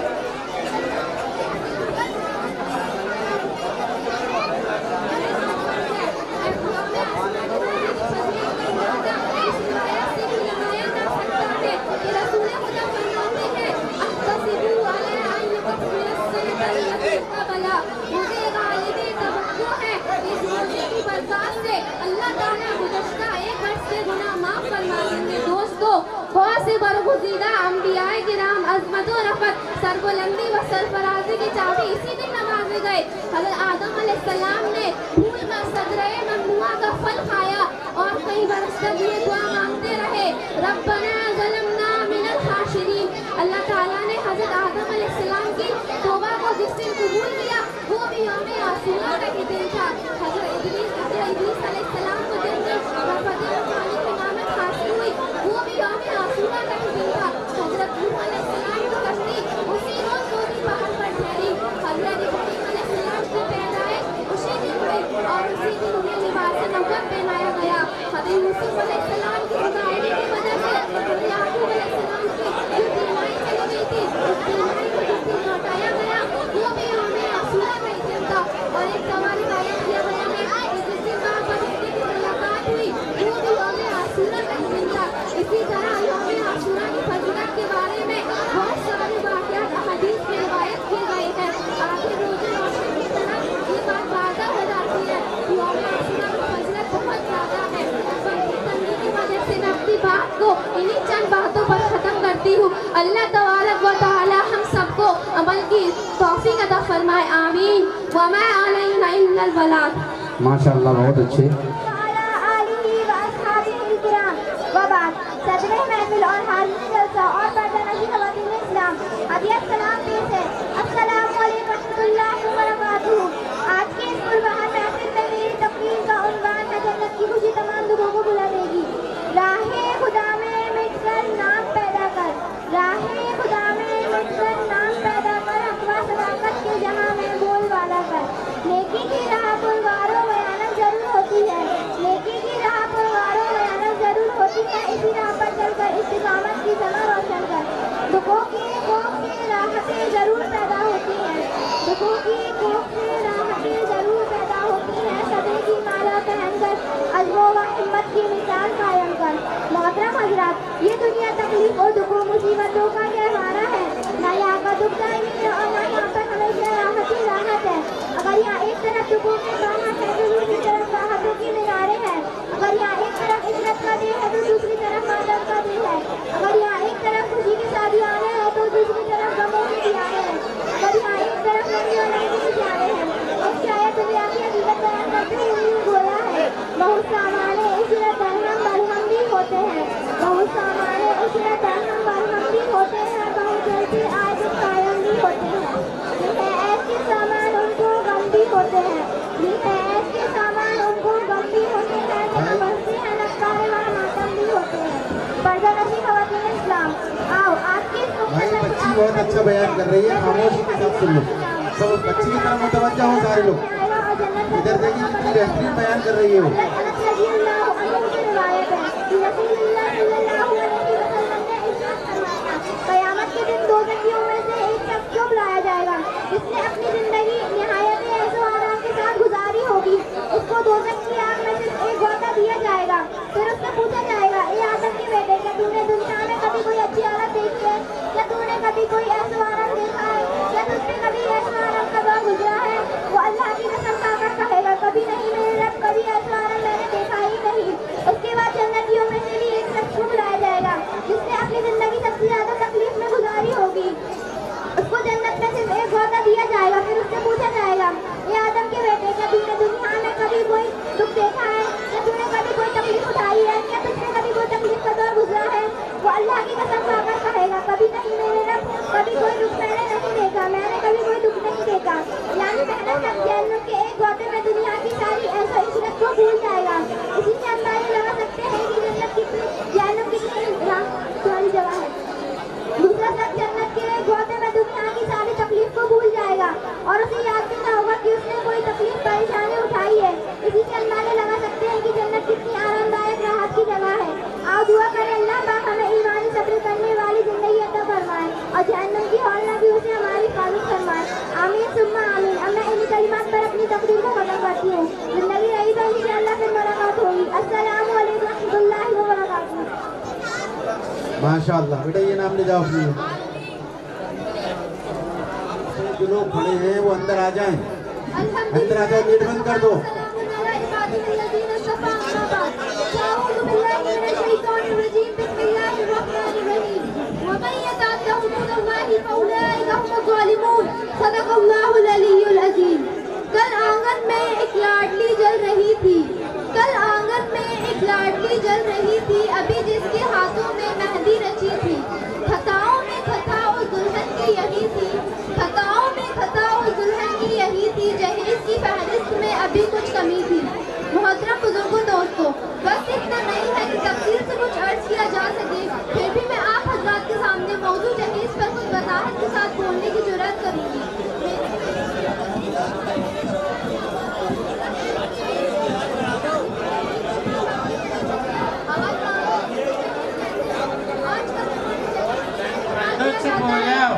बहुत से बरगुज़ीदा अंबियाए किराम अज़मत और रफ़त सरबुलंदी व सरफराजी की चाबी इसी दिन नवाजे गए। हज़रत आदम अलैहिस्सलाम ने भूल कर सदरे ममनुआ का फल खाया और कई बरस तक ये दुआ मांगते रहे, रब्बना ज़लमना मिनल खाशिरीन। अल्लाह ताला ने हज़रत आदम अलैहिस्सलाम की तौबा को जिस दिन कबूल किया वो भी यौम आशूरा का ही दिन था। हज़रत इदरीस अलैहिस्सलाम को जन्नत की नामत हासिल हुई, वो भी यौम आशूरा का ही दिन था। हज़रत नूह अलैहिस्सलाम की कश्ती उसी रोज़ गोदी पहाड़ पर ठहरी। हज़रत इब्राहीम अलैहिस्सलाम की पैदाइश उसी दिन हुई और उसी दिन उन्हें लिबास नबूवत पहनाया गया। हज़रत यूसुफ अलैहिस्सलाम की जुदाई की वजह से हज़रत याकूब अलैहिस्सलाम की जो बीमारी चली गई थी, उस बीमारी को जिस दिन लौटाया गया वो भी यौम आशूरा का ही दिन था। और एक सवाल रिवायत किया गया है कि जिस दिन माँ बच्चे की मुलाकात हुई वो भी यौम आशूरा का ही दिन था। इसी तरह यौम आशूरा की फजीलत के बारे में बहुत सारे वाक़यात हदीस में रिवायत किए गए हैं। आखिर रोज़े रोशन की तरह ये बात वाज़ह हो जाती है कि यौम आशूरा की फजीलत बहुत ज़्यादा है। वक्त तंगी की वजह से मैं अपनी बात को इन्हीं चंद बातों पर ख़त्म करती हूँ। अल्लाह तबारक व तआला हम सबको अमल की तौफीक अता फरमाए, आमीन। वमा अलैना इल्लल बलाग। माशाअल्लाह, बहुत अच्छे। सदर महफिल और हाज़िर जलसा और पर्दानशी ख़वातीन इस्लाम हदिया सलाम पेश है। अस्सलामु अलैकुम रहमतुल्लाहि व बरकातुहू। आज के इस कुर्बान महफिल में मेरी तकरीर का उन्वान है जन्नत की खुशी तमाम दुखों को भुला देगी। राहे खुदा में मिटकर नाम पैदा कर, राहे खुदा में मिटकर नाम पैदा कर, अक़वा सदाकत के जहाँ में बोल वाला कर। नेकी की राह पुरवारों भयानक जरूर होती है, नेकी की राह पुरवारों भयानक जरूर होती है, इसी राह पर चलकर इस्तिक़ामत की समा रोशन कर। दुखों की कोख से राहतें जरूर पैदा होती हैं, दुखों की कोख से राहतें जरूर पैदा होती हैं, सदे की माला पहनकर अज़्म व हिम्मत की मिसाल कायम कर। मोहतरम हज़रात, ये दुनिया तकलीफ और दुखों मुसीबतों का गहवारा है। ना यहाँ का दुख दायमी है और ना यहाँ पर हमेशा राहत ही राहत है। अगर यहाँ एक तरफ दुखों के बाहर है तो दूसरी तरफ राहतों की मीनारें हैं। अगर यहाँ एक तरफ इज़्ज़त का दिन है तो दूसरी तरफ आदब का दिन है। अगर यहाँ एक तरफ खुशी की शादियाने हैं तो दूसरी तरफ गमों की दियाने हैं। अगर यहाँ एक तरफ नंगी और नंगी की दियाने हैं। और शायद दुनिया की हकीकत बयान करते हुए गोया है, बहुत सामाने इशरत दरहम बरहम भी होते हैं, बहुत सामाने इशरत दरहम बरहम भी होते हैं, बहुत जल्दी आज कायम भी होते हैं। ये है ऐसे सामान उनको गम भी होते हैं, ये है ऐसे सामान उनको गम भी होते हैं, जहाँ बसते हैं नक्कारे वहाँ मातम भी होते हैं। पर्दानशी ख़वातीन इस्लाम, आओ आपकी भाई बच्ची बहुत अच्छा बयान कर रही है, खामोशी के साथ सुन लो। सब बच्ची की तरफ मुतवज्जा हो सारे लोग, इधर देखिए कितनी बेहतरीन बयान कर रही है वो। क़यामत के दिन दो व्यक्तियों में से एक शख्स को बुलाया जाएगा जिसने अपनी ज़िंदगी निहायत ऐशो आराम के साथ गुजारी होगी। उसको दो की आग में से एक गोता दिया जाएगा, फिर उससे पूछा जाएगा, ए आदम के बेटे, क्या तूने दुनिया में कभी कोई अच्छी हालत देखी है? क्या तूने कभी कोई ऐशो आराम देखा है? क्या तुझसे कभी ऐशो आराम का दौर गुजरा है? वो अल्लाह की कसम खाकर कहेगा, कभी नहीं मेरे रब, कभी ऐशो आराम मैंने देखा ही नहीं। उसके बाद जन्नतियों में से भी एक शख्स को बुलाया जाएगा जिसने अपनी ज़िंदगी सबसे ज़्यादा तकलीफ में गुजारी होगी। उसको जन्नत में सिर्फ एक गोता दिया जाएगा, फिर उससे पूछा जाएगा, ये आदम के बेटे, क्या तूने दुनिया में कभी कोई दुख देखा है? क्या तूने कभी कोई तकलीफ उठाई है? क्या तुझसे कभी कोई तकलीफ का दौर गुजरा इसी से अंदाजा लगा सकते हैं कि जन्नत कितनी आरामदायक राहत की जगह है। आओ दुआ करें अल्लाह पाक हमें ईमानी सब्र करने वाली जिंदगी अता फरमाए और जहन्नम की हौलनाकी से हमारी हिफाजत फरमाए। आमीन सुम्मा आमीन। अब मैं इन्हीं कलिमात पर अपनी तकरीर को खत्म करती हूँ। जिंदगी रही तो इंशाअल्लाह फिर मुलाकात होगी। अस्सलामु अलैकुम रहमतुल्लाहि व बरकातुहू। माशाअल्लाह। बेटा ये नाम ले जाओ अपने। जो लोग खड़े हैं वो अंदर आ जाएं। अंदर आ जाओ, गेट बंद कर दो। कल आंगन में एक लाडली जल रही थी, कल आंगन में एक लाडली जल रही थी, अभी जिसके हाथों में मेहंदी रची थी। खताओं में खता उस दुल्हन की यही थी, खताओं में खता उस दुल्हन की यही थी, जहेज की फहरिस्त में अभी कुछ कमी थी। मोहतरम बुजुर्गों दोस्तों, बस इतना नहीं है कि तफसील से कुछ अर्ज किया जा सके, फिर भी मैं आप हजरात के सामने मौजूद जहेज पर कुछ वजाहत के साथ बोलने की जुर्रत करूँगी।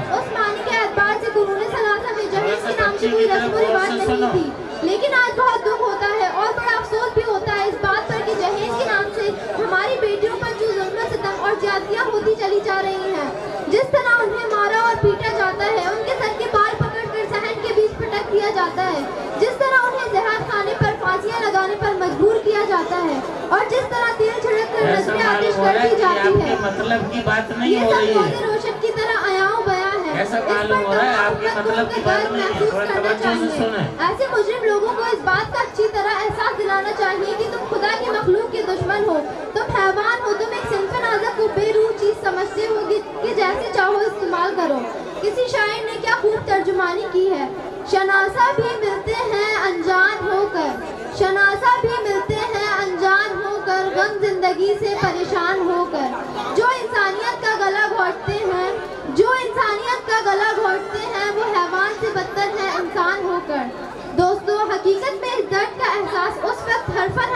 उस पानी के एतबार से कुरूने सलासा में जहेज के नाम से कोई रस्म व रिवाज नहीं थी, लेकिन आज बहुत दुख होता है और बड़ा अफसोस भी होता है इस बात पर कि जहेज के नाम से हमारी बेटियों पर जो जुल्म सितम और ज्यादतियाँ होती चली जा रही हैं। जिस तरह उन्हें मारा और पीटा जाता है, उनके सर के बाल पकड़कर सहन के बीच पटक दिया जाता है, जिस तरह उन्हें जहर खाने पर फांसियां लगाने पर मजबूर किया जाता है और जिस तरह तेल छिड़क कर नजरें आतिश कर दी जाती है, मतलब की बात नहीं हो रही है। रोशन की तरह आयाओ बया है। ऐसा मालूम हो रहा है आपके मतलब की बात नहीं है। थोड़ा तवज्जो से सुने। ऐसे मुजरिम लोगों को इस बात का अच्छी तरह एहसास दिलाना चाहिए कि तुम खुदा की मखलूक के दुश्मन हो, तुम हैवान हो, तुम एक सिंफे नाज़ुक को बेरूह चीज समझते हो कि जैसे चाहो इस्तेमाल करो। किसी शायर ने क्या खूब तर्जुमानी की है, शनासा भी मिलते हैं अनजान होकर, शनासा भी मिलते हैं अनजान होकर, गम जिंदगी से परेशान होकर, जो इंसानियत का गला घोंटते हैं, जो इंसानियत का गला घोंटते हैं, वो हैवान से बदतर है इंसान होकर। दोस्तों, हकीकत में इस दर्द का एहसास उस वक्त हरफन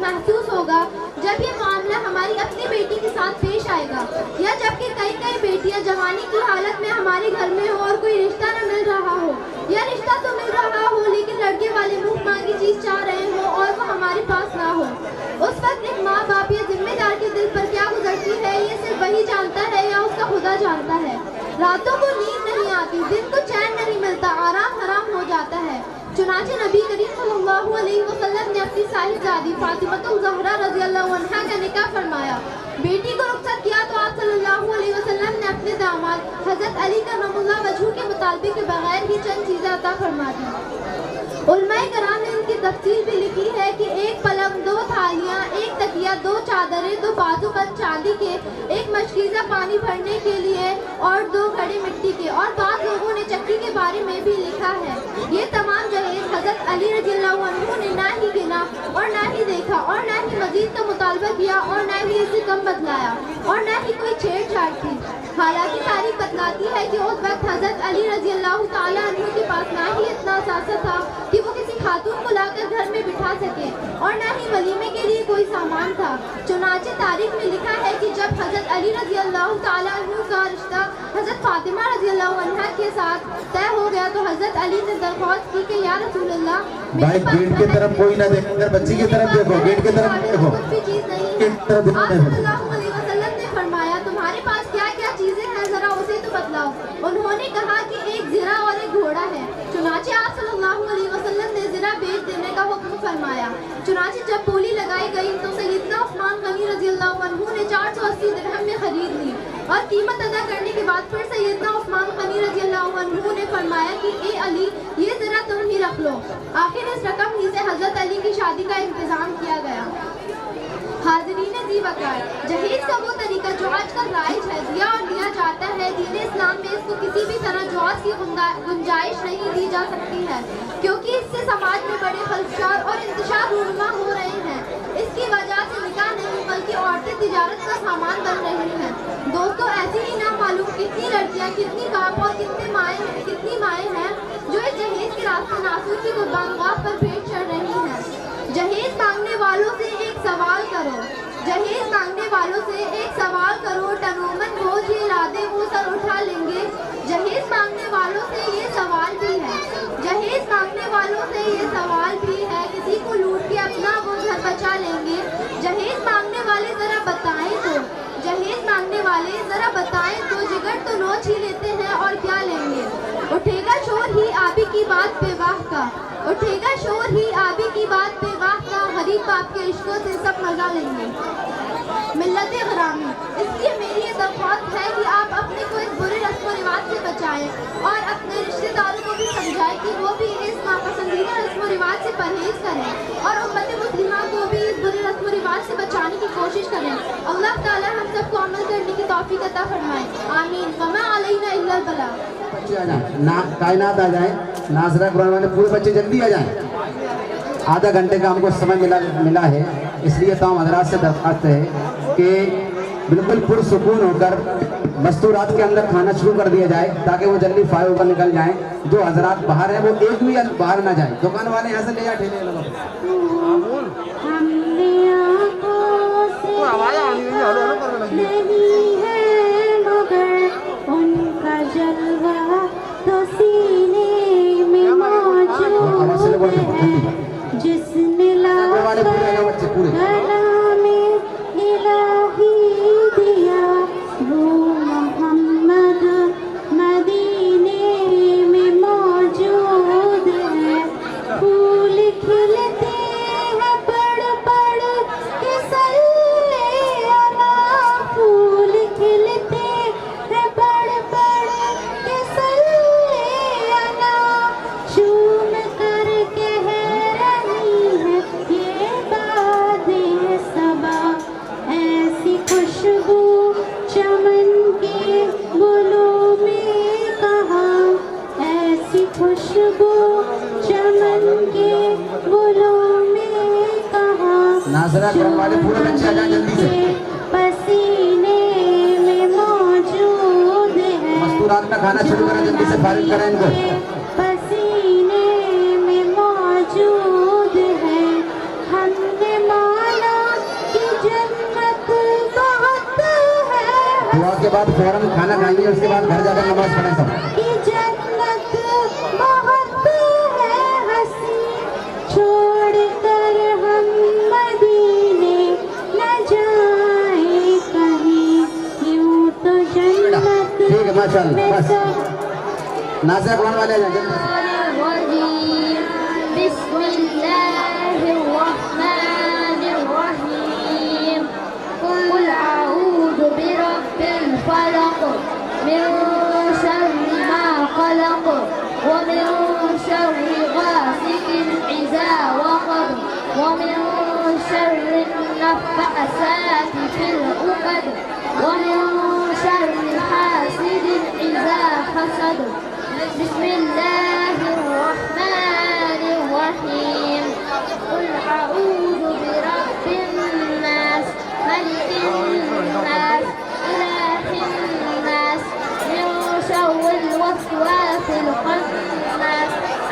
महसूस होगा जब ये मामला हमारी अपनी बेटी के साथ पेश आएगा, या जबकि कई बेटियां जवानी की हालत में हमारे घर में हो और कोई रिश्ता न मिल रहा हो, या रिश्ता तो मिल रहा हो लेकिन लड़के वाले मुंह मांगी चीज चाह रहे हो और वो हमारे पास ना हो। उस वक्त एक माँ बाप या जिम्मेदार के दिल पर क्या गुजरती है, ये सिर्फ वही जानता है या उसका खुदा जानता है। रातों को नींद नहीं आती, दिन को चैन नहीं मिलता, आराम हराम हो जाता है। चुनाचे नबी करीम सल्लल्लाहु अलैहि वसल्लम ने अपनी साहिबजादी फातिमतुल ज़हरा रज़ियल्लाहु अन्हा का निकाह फरमाया। बेटी को रुखसत किया तो आप सल्लल्लाहु अलैहि वसल्लम ने अपने दामाद हज़रत अली करमुल्लाह वजहू के मुतालबे के बगैर ही चंद चीज़ें अता फरमा दी। उलमाए कराम ने इनकी तफसील भी लिखी है कि एक पलंग, दो थालियाँ, एक तकिया, दो चादरें, दो बाजूबंद चांदी के, एक मशकीज़ा पानी भरने के लिए और दो घड़े मिट्टी के, और बाद लोगों ने चक्की के बारे में भी लिखा है। ये तमाम जहेज हज़रत अली रज़ियल्लाहु अन्हु ने ना ही गिना और ना ही देखा और ना ही मजीद का मुतालबा किया और ना ही इसे कम बदलाया और ना ही कोई छेड़छाड़ की। हालांकि तारीख बतलाती है कि उस वक्त हज़रत अली रज़ियल्लाहु ताला अन्हु के पास ना ही इतना असासा था कि वो किसी खातून को लाकर घर में बिठा सके और ना ही वलीमे के लिए कोई सामान था। चुनाचे तारीख में लिखा है कि जब हज़रत अली रज़ियल्लाहु ताला अन्हु का रिश्ता हज़रत फातिमा रज़ियल्लाहु अन्हा के साथ तय हो गया तो हज़रत अली ने दरख्वास्त की कि या रसूल अल्लाह, भाई गेट की तरफ कोई ना देखे, इधर बच्ची की तरफ देखो, गेट की तरफ देखो, कुछ भी चीज नहीं है। गेट की तरफ आप सल्लल्लाहु अलैहि वसल्लम ने फरमाया, तुम्हारे पास क्या क्या चीजें हैं जरा उसे तो बतलाओ। उन्होंने कहा कि एक ज़िरा और एक घोड़ा है। चुनाचे आप सल्लल्लाहु अलैहि वसल्लम ने ज़िरा बेच देने का हुक्म फरमाया। चुनाचे जब बोली लगाई गई तो सैयदना उस्मान गनी रज़ियल्लाहु अन्हु ने 480 दिरहम में खरीद ली और कीमत अदा करने के बाद फिर सैयदना उस्मान गनी रज़ियल्लाहु अन्हु ने फरमाया कि ए अली, ये ज़रा तुम ही रख लो। आखिर इस रकम ही से हज़रत अली की शादी का इंतजाम किया गया। हाज़रीन ज़ी वक़ार, जहेज का वो तरीका जो आजकल राइज है, दिया और लिया जाता है, दीन इस्लाम में इसको किसी भी तरह जवाज़ की गुंजाइश नहीं दी जा सकती है, क्योंकि इससे समाज में बड़े खलफशार और इंतशार रूनुमा हो रहे हैं। इसकी वजह से निकाह नहीं बल्कि औरतें तिजारत का सामान बन रही हैं। दोस्तों, ऐसी ही ना मालूम कितनी लड़कियाँ, कितनी बाप और कितनी माएँ हैं जो इस जहेज के रास्ते नासूर की कुर्बानगाह पर भेंट चढ़ रही हैं। جہیز مانگنے والوں سے ایک سوال کرو، جہیز مانگنے والوں سے ایک سوال کرو، ٹنومن بوجھ ارادے وہ سر اٹھا لیں گے۔ جہیز مانگنے والوں سے یہ سوال بھی ہے، جہیز مانگنے والوں سے یہ سوال بھی ہے، کسی کو لوٹ کے اپنا وہ گھر بچا لیں گے۔ جہیز مانگنے والے ذرا بتائیں تو، جہیز مانگنے والے ذرا بتائیں تو، جگر تو نوچ ہی لیتے ہیں اور کیا لیں گے۔ اٹھے گا شور ہی آبی کی بات پہ واہ کا، اٹھے گا شور ہی آبی کی بات پہ واہ کا، غریب باپ کے عشقوں سے سب مزہ لیں گے۔ ملت غرامی، اس لیے میری یہ درخواست ہے کہ آپ اپنے کو اس برے رسم و رواج سے بچائیں اور اپنے رشتہ داروں کو بھی سمجھائیں کہ وہ بھی اس ناپسندیدہ رسم و رواج سے پرہیز کریں اور امت مسلمہ کو بھی اس برے رسم و رواج سے بچانے کی کوشش کریں۔ اللہ تعالیٰ ہم سب کو عمل کرنے کی توفیق عطا فرمائے، آمین۔ وما علینا الا البلاغ۔ بچے آ جائیں، کائنات آ جائیں، ناظرہ قرآن والے پورے بچے جلدی آ جائیں۔ آدھا گھنٹے کا ہم کو سمے ملا ہے، اس لیے تمام حضرات سے درخواست ہے کہ بالکل پرسکون ہو کر مستورات کے اندر کھانا شروع کر دیا جائے تاکہ وہ جلدی فائر اوپر نکل جائیں۔ جو حضرات باہر ہیں وہ ایک بھی باہر نہ جائیں، دکان والے یہاں سے لے جائیں، ٹھیلے لگا۔ جس نے کلام الہی دیا وہ محمد مدینے میں موجود ہے۔ پھول کھلتے ہیں بڑھ بڑھ کے صلی علی، پھول کھلتے ہیں بڑھ بڑھ کے صلی علی، چوم کر کہہ رہی ہے یہ بادیں صبا، ایسی خوشبو چمن کے گلوں میں کہاں، ایسی خوشبو چمن کے گلوں میں کہاں، ناظرہ قرآن والے پورے بچے آ جائیں جلدی سے۔ پسینے میں موجود ہے۔ مستورات میں کھانا شروع کریں، جلدی سے فارغ کریں ان کو۔ پسینے میں موجود ہے۔ ہم نے مانا کہ جنت بہت ہے، دعا کے بعد فوراً کھانا کھائیے، اس کے بعد گھر جا کر نماز پڑھیں سب۔ کہ جنت بہت ہے ہنسی، چھوڑ کر ہم مدینے نہ جائیں کہیں، یوں تو جنت ٹھیک ہے، ماشاء اللہ، بس ناظرہ قرآن والے آ جائیں جلدی سے۔ بسم اللہ الرحمن الرحیم، قل اعوذ برب الفلق، من شر ما خلق، ومن شر غاسق اذا وقب، ومن شر النفاثات في العقد، ومن شر حاسد اذا حسد۔ بسم اللہ الرحمن الرحیم، قل اعوذ برب الناس، ملک الناس، الہ الناس، من شر الوسواس الخناس،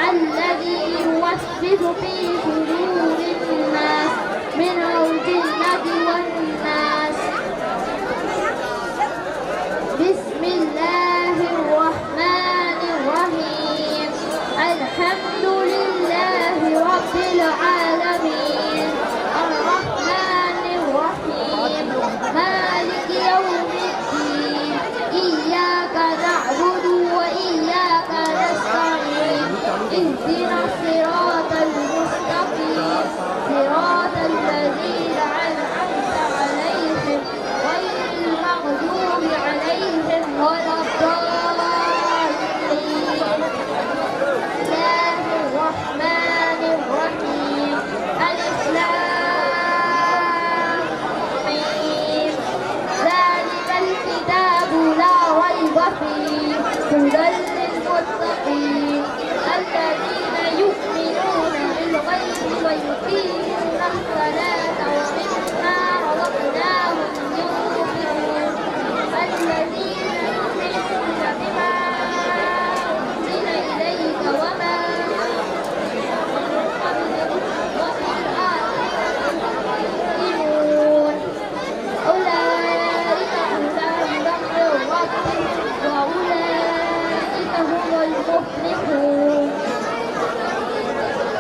الذي يوسوس في صدور الناس من الجنة والناس۔ بسم اللہ الرحمن الرحیم،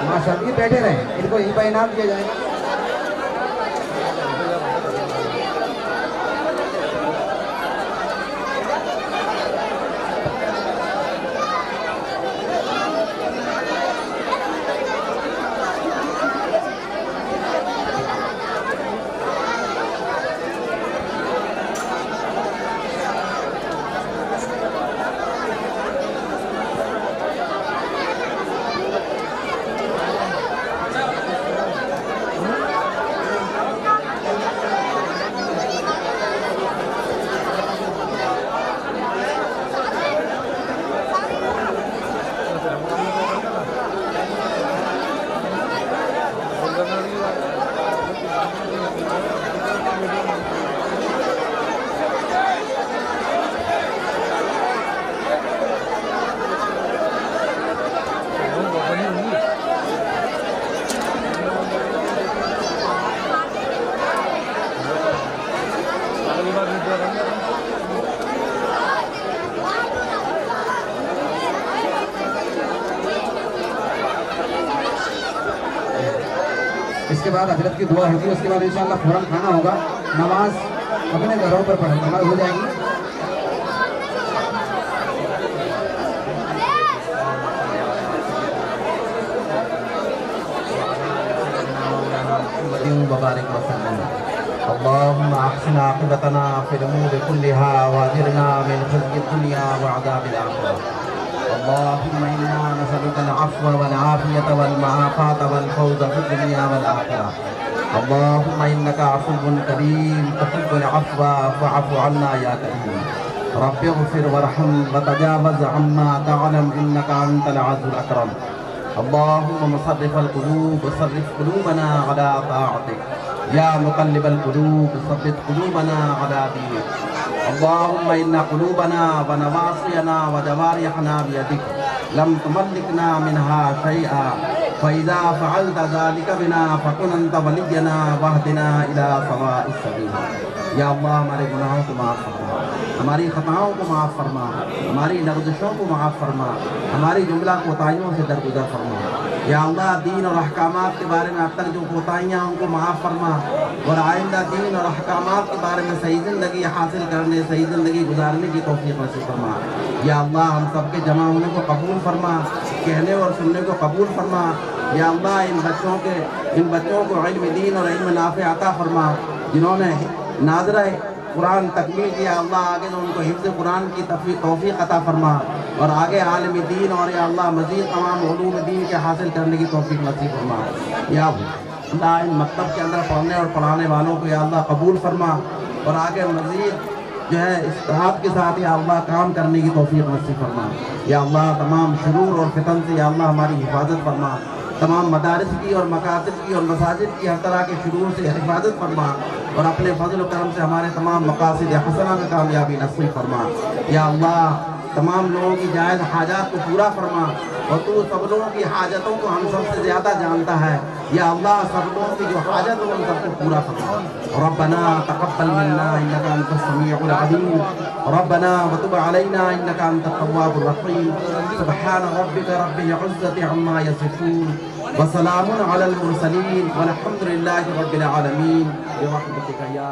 माशाअल्लाह, ये बैठे रहें, इनको यहीं पर इनाम दिया जाएगा। इसके बाद हजरत की दुआ होगी, उसके बाद इंशाअल्लाह फौरन खाना होगा, नमाज अपने घरों पर पढ़ना हो जाएगी। वबारिक वसल्लम। अल्लाहुम्मा अहसिन आक़िबतना फ़िल उमूरि कुल्लिहा वअजिरना मिन ख़िज़्यि दुनिया वअज़ाबिल आख़िरह। अल्लाहुम्मा इन्ना नसअलुका अल-अफ़्व वल-आफ़ियत वल-मआफ़ात वल-फ़ौज़ फ़िद-दुनिया वल-आख़िरह। अल्लाहुम्मा इन्नका अफ़ुव्वुन करीम तुहिब्बुल अफ़्व फ़अफ़ु अन्ना या करीम। रब्बिग़फ़िर वरहम वतजावज़ अम्मा तअलम इन्नका अंतल अज़ीज़ुल अकरम। अल्लाहुम्मा मुसर्रिफ़ल क़ुलूब सर्रिफ़ क़ुलूबना अला ताअतिक या मुक़ल्लिबल क़ुलूब सब्बित क़ुलूबना अला दीनिक। अल्लाहुम्मा इन्ना क़ुलूबना व नवासियना व जवारिहना बियदिक लम तुमल्लिकना मिनहा शैआ फ़इज़ा फ़अल्त ज़ालिका बिना फ़कुन अंत वलिय्यना वहदिना इला सवाइस सबील। या अल्लाह, हमारे गुनाहों को माफ़ फरमा, हमारी ख़ताओं को माफ़ फरमा, हमारी लग़ज़शों को माफ़ फरमा, हमारी जुमला कोताहियों से दरगुज़र फरमा। या अल्लाह, दीन और अहकामात के बारे में अब तक जो कोताहियाँ उनको माफ़ फरमा और आइंदा दीन और अहकामात के बारे में सही ज़िंदगी हासिल करने, सही ज़िंदगी गुजारने की तौफ़ीक़ नसीब फरमा। या अल्लाह, हम सब के जमा होने को कबूल फरमा, कहने और सुनने को कबूल फरमा। या अल्लाह, इन बच्चों को इल्म दीन और इल्म नाफ़े अता फरमा, जिन्होंने नाज़रा कुरान तकमील किया। अल्लाह, आगे तो उनको हिफ्ज़ कुरान की तौफ़ीक़ अता फरमा और आगे आलिम दीन और या अल्लाह मज़ीद तमाम उलूम दीन के हासिल करने की तौफ़ीक़ नसीब फरमा। या अल्लाह, इन मकतब के अंदर पढ़ने और पढ़ाने वालों को या अल्लाह कबूल फरमा और आगे मज़ीद जो है इस्तिहाद के साथ या अल्लाह काम करने की तौफ़ीक़ नसीब फरमा। या अल्लाह, तमाम शुरूर और फितन से या अल्लाह हमारी हिफाजत फरमा, तमाम मदारिस की और मकातिब की और मसाजिद की हर तरह के शुरूर से हिफाजत फरमा और अपने फजल और करम से हमारे तमाम मकासिद हसना में कामयाबी नसीब फरमा। या अल्लाह, तमाम लोगों की जायज़ हाजात को पूरा फरमा और तू सब लोगों की हाजतों को हम सबसे ज़्यादा जानता है। या अल्लाह, सब लोगों की जो हाजत हो उन सबको पूरा फरमा। रब्बना तक़ब्बल मिन्ना इन्नका अंतस समीउल अलीम रब्बना व तुब अलैना इन्नका अंतत तव्वाबुर रहीम। सुब्हान रब्बिका रब्बिल इज़्ज़ति अम्मा यसिफून व सलामुन अलल मुरसलीन वल्हम्दुलिल्लाहि रब्बिल आलमीन। बिरहमतिका या